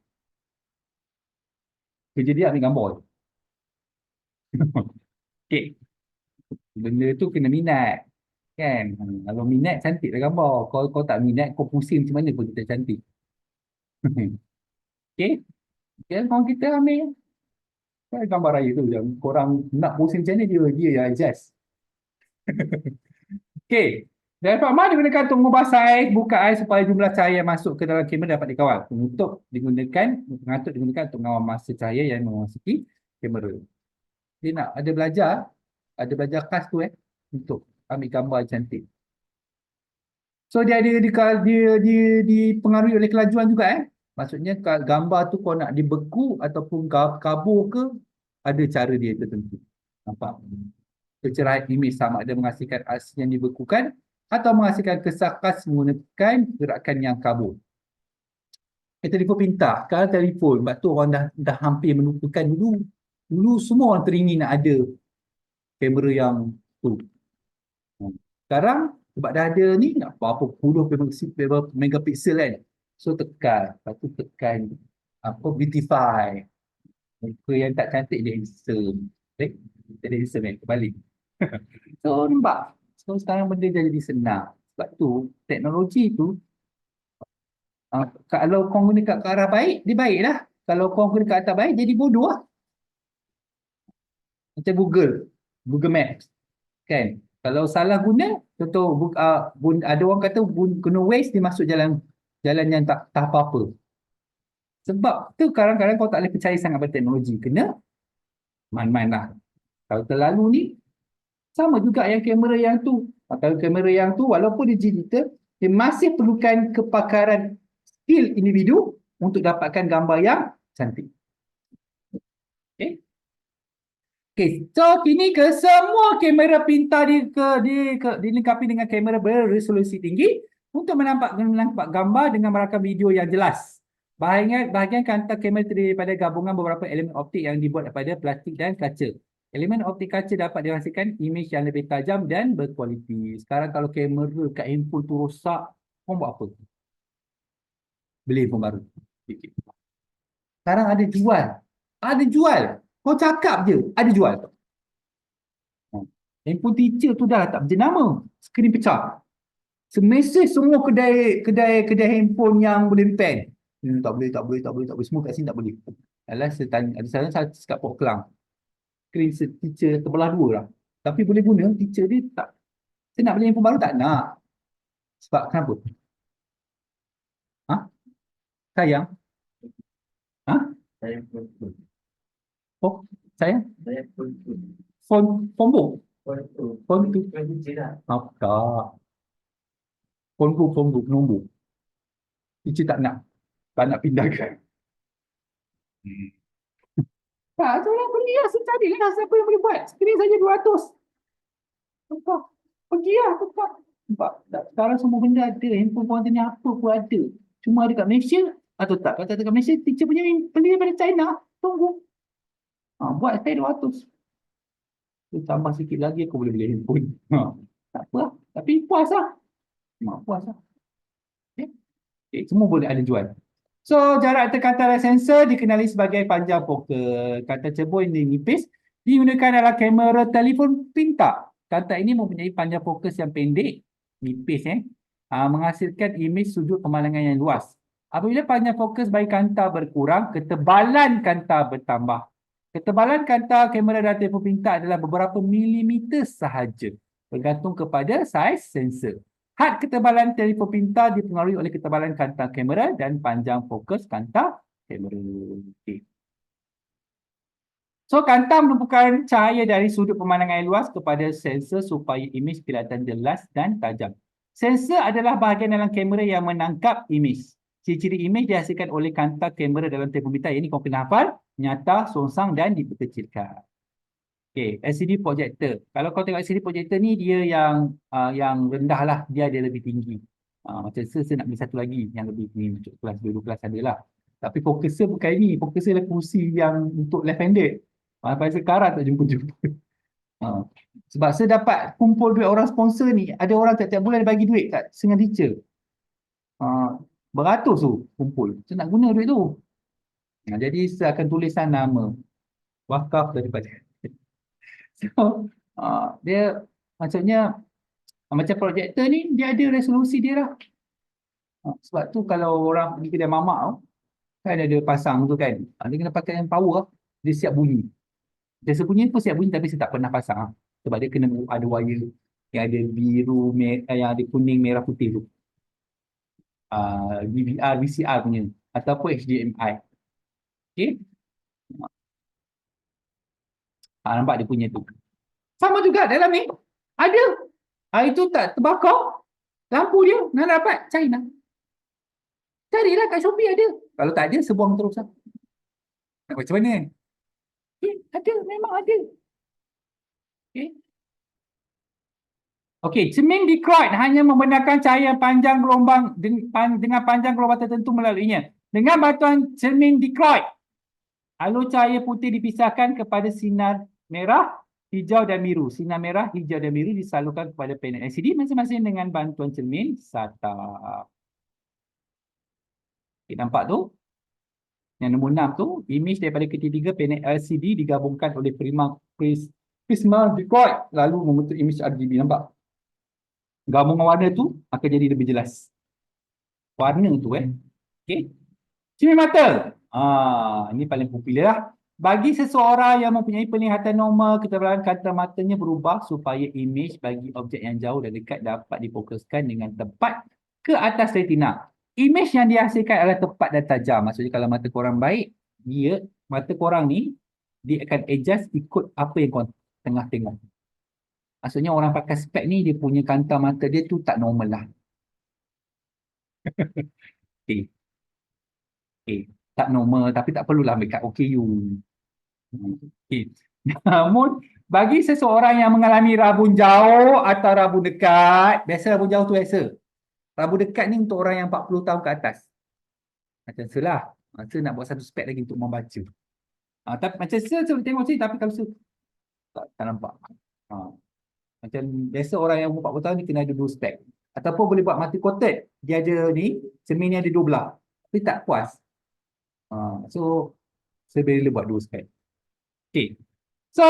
Kerja dia ambil gambar. Okay. Benda tu kena minat. Kan? Kalau minat cantik lah gambar. Kau tak minat kau pusing macam mana pun kita cantik. Okay. Okay, kawan kita ambil gambar raya tu. Yang korang nak pusing macam mana dia yang adjust. Okay. Dan Pak digunakan untuk mengubah saiz, buka air supaya jumlah cahaya yang masuk ke dalam kamera dapat dikawal. Pengatur digunakan untuk mengawal masa cahaya yang memasuki kamera. Dia nak ada belajar kelas tu untuk ambil gambar cantik. So dia dipengaruhi oleh kelajuan juga. Maksudnya gambar tu kau nak dibeku ataupun kabur ke, ada cara dia tertentu. Nampak? Kecerahan imej sama ada menghasilkan aksi yang dibekukan atau menghasilkan kesan khas menggunakan gerakan yang kabur. Telefon pintar. Sekarang telefon, sebab tu orang dah hampir melupakan dulu. Dulu semua orang teringin nak ada kamera yang tu. Sekarang sebab dah ada ni, nak berapa puluh megapiksel kan. So tekan, lepas tu tekan beautify. Muka yang tak cantik dia handsome. Dia handsome kembali. So nampak. So sekarang benda dah jadi senang. Sebab tu teknologi tu kalau kau guna ke arah baik, dia baik lah. Kalau kau guna ke atas baik, jadi bodoh lah. Macam Google Maps. Kan? Kalau salah guna, contoh ada orang kata guna Waze dia masuk jalan yang tak apa-apa. Sebab tu kadang-kadang kau tak boleh percaya sangat pada teknologi. Kena man-man lah. Kalau terlalu ni, sama juga yang kamera yang tu. Kalau kamera yang tu, walaupun dia digital, dia masih perlukan kepakaran skill individu untuk dapatkan gambar yang cantik. Okay. Okay, so kini semua kamera pintar dilengkapi dengan kamera beresolusi tinggi untuk menampak gambar dengan merakam video yang jelas. Bahagian kanta kamera terdiri daripada gabungan beberapa elemen optik yang dibuat daripada plastik dan kaca. Elemen optik kaca dapat dihasilkan imej yang lebih tajam dan berkualiti. Sekarang kalau kamera kat handphone tu rosak, kau buat apa? Beli handphone baru. Sekarang ada jual. Ada jual. Kau cakap je, ada jual. Handphone teacher tu dah tak berjenama. Skrin pecah. Semesej semua kedai handphone yang boleh repair. Tak boleh. Semua kat sini tak boleh. Alah, ada saya cakap Port Kelang. Skrin teacher terbelah dua lah. Tapi boleh guna, teacher dia tak. Saya nak beli handphone baru tak nak. Sebab kenapa? Ha? Sayang? Ha? Saya pun. Oh, sayang? Saya pun. Phone book? Phone Phone tu? tidak. Tak. Phone book, nombor. Teacher tak nak. Tak nak pindahkan. Tak, tolong beli lah. Saya carilah siapa yang boleh buat. Skrin saja 200. Nampak? Pergi lah. Nampak? Sekarang semua benda ada. Handphone pun ni apa pun ada. Cuma ada kat Malaysia atau tak. Kalau tak ada kat Malaysia, teacher punya beli daripada China. Tunggu. Buat saya 200. Tambah sikit lagi aku boleh beli handphone. Tak apa lah. Tapi puas lah. Puas lah. Okay, semua boleh ada jual. So, jarak tekan antara sensor dikenali sebagai panjang fokus. Kata cebol ini nipis digunakan dalam kamera telefon pintar. Kata ini mempunyai panjang fokus yang pendek, nipis menghasilkan imej sudut pemandangan yang luas. Apabila panjang fokus bagi kanta berkurang, ketebalan kanta bertambah. Ketebalan kanta kamera dan telefon pintar adalah beberapa milimeter sahaja. bergantung kepada saiz sensor. Had ketebalan telefon pintar dipengaruhi oleh ketebalan kanta kamera dan panjang fokus kanta kamera. Okay. So, kanta menumpukan cahaya dari sudut pemandangan yang luas kepada sensor supaya imej kelihatan jelas dan tajam. Sensor adalah bahagian dalam kamera yang menangkap imej. Ciri-ciri imej dihasilkan oleh kanta kamera dalam telefon pintar. Ini kau kena hafal, nyata, songsang dan diperkecilkan. Okay, LCD projector. Kalau kau tengok LCD projector ni, dia yang rendah lah. Dia ada lebih tinggi. Macam saya nak beli satu lagi yang lebih tinggi. Untuk kelas 2 kelas ada lah. Tapi fokuser bukan ini. Fokuser adalah kursi yang untuk left-handed. Sampai sekarang tak jumpa-jumpa. Sebab saya dapat kumpul duit orang sponsor ni. Ada orang tiap-tiap bulan dia bagi duit kat Sengan Teacher. Beratus tu kumpul. Saya nak guna duit tu. Jadi saya akan tulisan nama. Wakaf daripada. So, dia maksudnya macam projektor ni dia ada resolusi dia lah. Sebab tu kalau orang pergi kedai mamak tu, kan ada pasang tu kan. Dia kena pakai yang power, dia siap bunyi. Dia sebunyi pun siap bunyi tapi saya tak pernah pasang. Sebab dia kena ada wire yang ada biru, yang ada kuning, merah, putih tu. DVR, VCR punya ataupun HDMI. Okay. Nampak dia punya tu. Sama juga dalam ni. Ada. Itu tak terbakar. Lampu dia. Nak dapat? Cari nak. Carilah kat Shopee ada. Kalau tak ada, sebuang terus lah. Nak macam mana? Ada. Memang ada. Okay. Okey, cermin dikroid hanya membenarkan cahaya panjang gelombang dengan panjang gelombang tertentu melaluinya. Dengan bantuan cermin dikroid, alur cahaya putih dipisahkan kepada sinar merah, hijau dan biru. Sinar merah, hijau dan biru disalurkan kepada panel LCD masing-masing dengan bantuan cermin SATA. Okay, nampak tu? Yang nombor 6 tu, imej daripada ketiga panel LCD digabungkan oleh prisma dikroid lalu membentuk imej RGB. Nampak? Gabungan warna tu akan jadi lebih jelas. Warna tu okey. Cermin mata. Ini paling popular lah. Bagi seseorang yang mempunyai penglihatan normal, ketebalan kanta matanya berubah supaya imej bagi objek yang jauh dan dekat dapat difokuskan dengan tepat ke atas retina. Imej yang dihasilkan adalah tepat dan tajam. Maksudnya kalau mata korang baik, mata korang ni dia akan adjust ikut apa yang korang tengah tengok. Maksudnya orang pakai spek ni dia punya kanta mata dia tu tak normal lah. Okay. Tak normal tapi tak perlulah ambil kat OKU. Okay. Namun bagi seseorang yang mengalami rabun jauh atau rabun dekat, biasa rabun jauh tu biasa. Rabun dekat ni untuk orang yang 40 tahun ke atas. Macam saya lah. Saya nak buat satu spek lagi untuk membaca. Tapi macam saya tengok sini tapi kalau saya tak nampak. Macam biasa orang yang umur 40 tahun ni kena ada 2 spek. Ataupun boleh buat multi-coated. Dia ada ni, cermin ni ada 2 belah. Tapi tak puas. So, saya boleh buat 2 spek. Okay. So,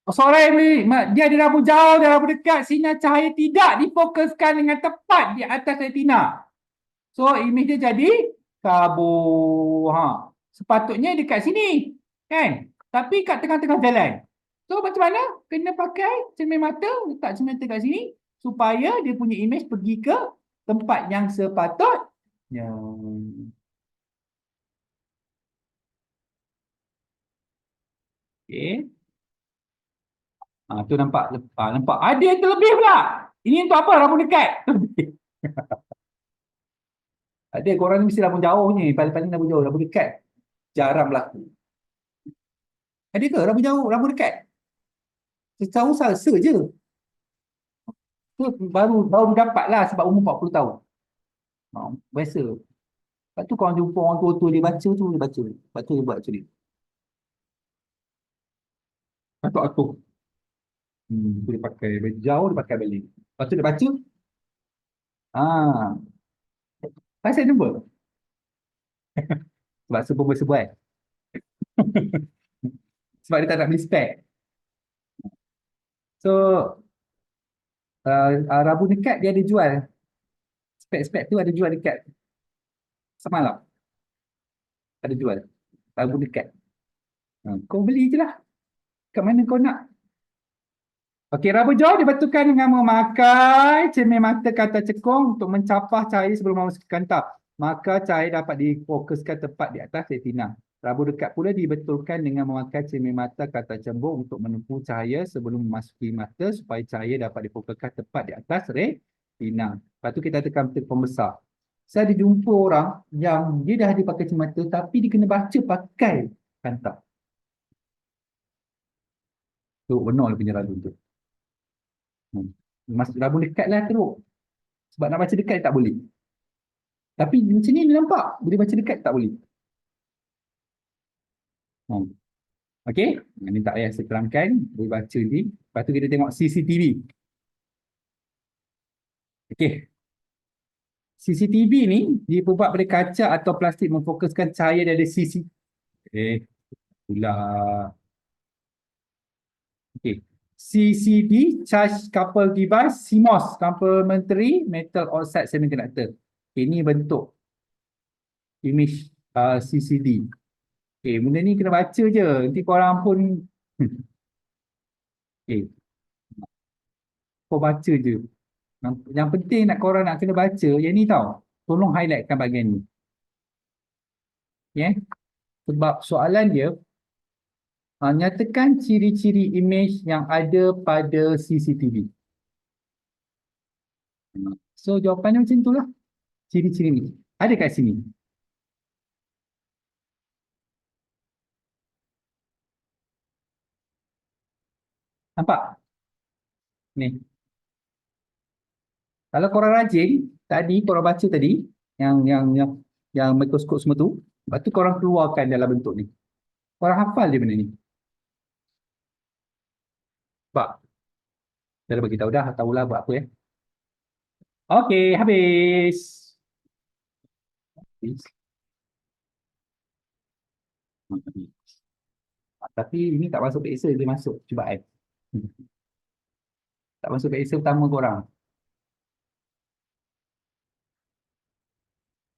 seorang yang dia ada rambut jauh dan rambut dekat, sinar cahaya tidak difokuskan dengan tepat di atas retina. So, imej dia jadi kabur. Sepatutnya dekat sini. Kan? Tapi kat tengah-tengah jalan. So macam mana? Kena pakai cermin mata, letak cermin mata kat sini supaya dia punya imej pergi ke tempat yang sepatutnya. Okey. Tu nampak. Nampak. Ada yang terlebih pula. Ini untuk apa? Rambut dekat. Ada korang ni mesti rambut jauh ni. Paling-paling rambut jauh. Rambut dekat. Jarang berlaku. Ada ke rambut jauh? Rambut dekat? Setahu salsa je. Tu baru dapat lah sebab umur 40 tahun. Biasa. Lepas tu kalau jumpa orang tua-tua dia baca tu, dia baca. Lepas tu dia buat macam ni. Patut aku. Tu dia pakai jauh, dia pakai balik. Lepas tu dia baca. Pasal nombor. Sebab sebuah-sebuah. Sebab dia tak nak beli spek. So, Rabu dekat dia ada jual. Spek-spek tu ada jual dekat. Semalam. Ada jual. Rabu dekat. Kau beli je lah. Kat mana kau nak? Okey, raba jauh dibetulkan dengan memakai cermin mata kata cekung untuk mencapah cahaya sebelum masuk ke kantap. Maka cahaya dapat difokuskan tepat di atas retina. Rabu dekat pula dibetulkan dengan memakai cermin mata kata cembung untuk menempuh cahaya sebelum memasuki mata supaya cahaya dapat difokuskan tepat di atas retina. Lepas tu kita tekan titik pembesar. Saya ada jumpa orang yang dia dah ada pakai cermin mata tapi dia kena baca pakai kantap. Tu benar punya ragu tu. Masuk rabu dekat lah teruk. Sebab nak baca dekat tak boleh. Tapi macam ni dia nampak. Bila baca dekat tak boleh. Hmm. Okey. Ini tak payah saya terangkan. Boleh baca ni. Lepas tu kita tengok CCTV. Okey. CCTV ni dibuat pada kaca atau plastik memfokuskan cahaya dari sisi. Pula. Okey. CCD, Charge Coupled Device, CMOS, Complementary Metal Oxide Semiconductor. Ini bentuk image CCD. Okay, benda ni kena baca je. Nanti korang pun okay, kau baca je. Yang penting nak korang nak kena baca yang ni tau. Tolong highlightkan bahagian ni. Yeah. Sebab soalan dia nyatakan ciri-ciri image yang ada pada CCTV. So jawapannya macam tu lah. Ciri-ciri ni. Ada kat sini. Nampak? Ni. Kalau korang rajin, tadi korang baca tadi, yang mikroskop semua tu, lepas tu korang keluarkan dalam bentuk ni. Korang hafal dia benda ni. Sebab, dah bagi tahu dah, tahulah buat apa ya. Okey, habis. Habis. Tapi ini tak masuk ke Excel, dia masuk. Cuba tak masuk ke Excel utama korang.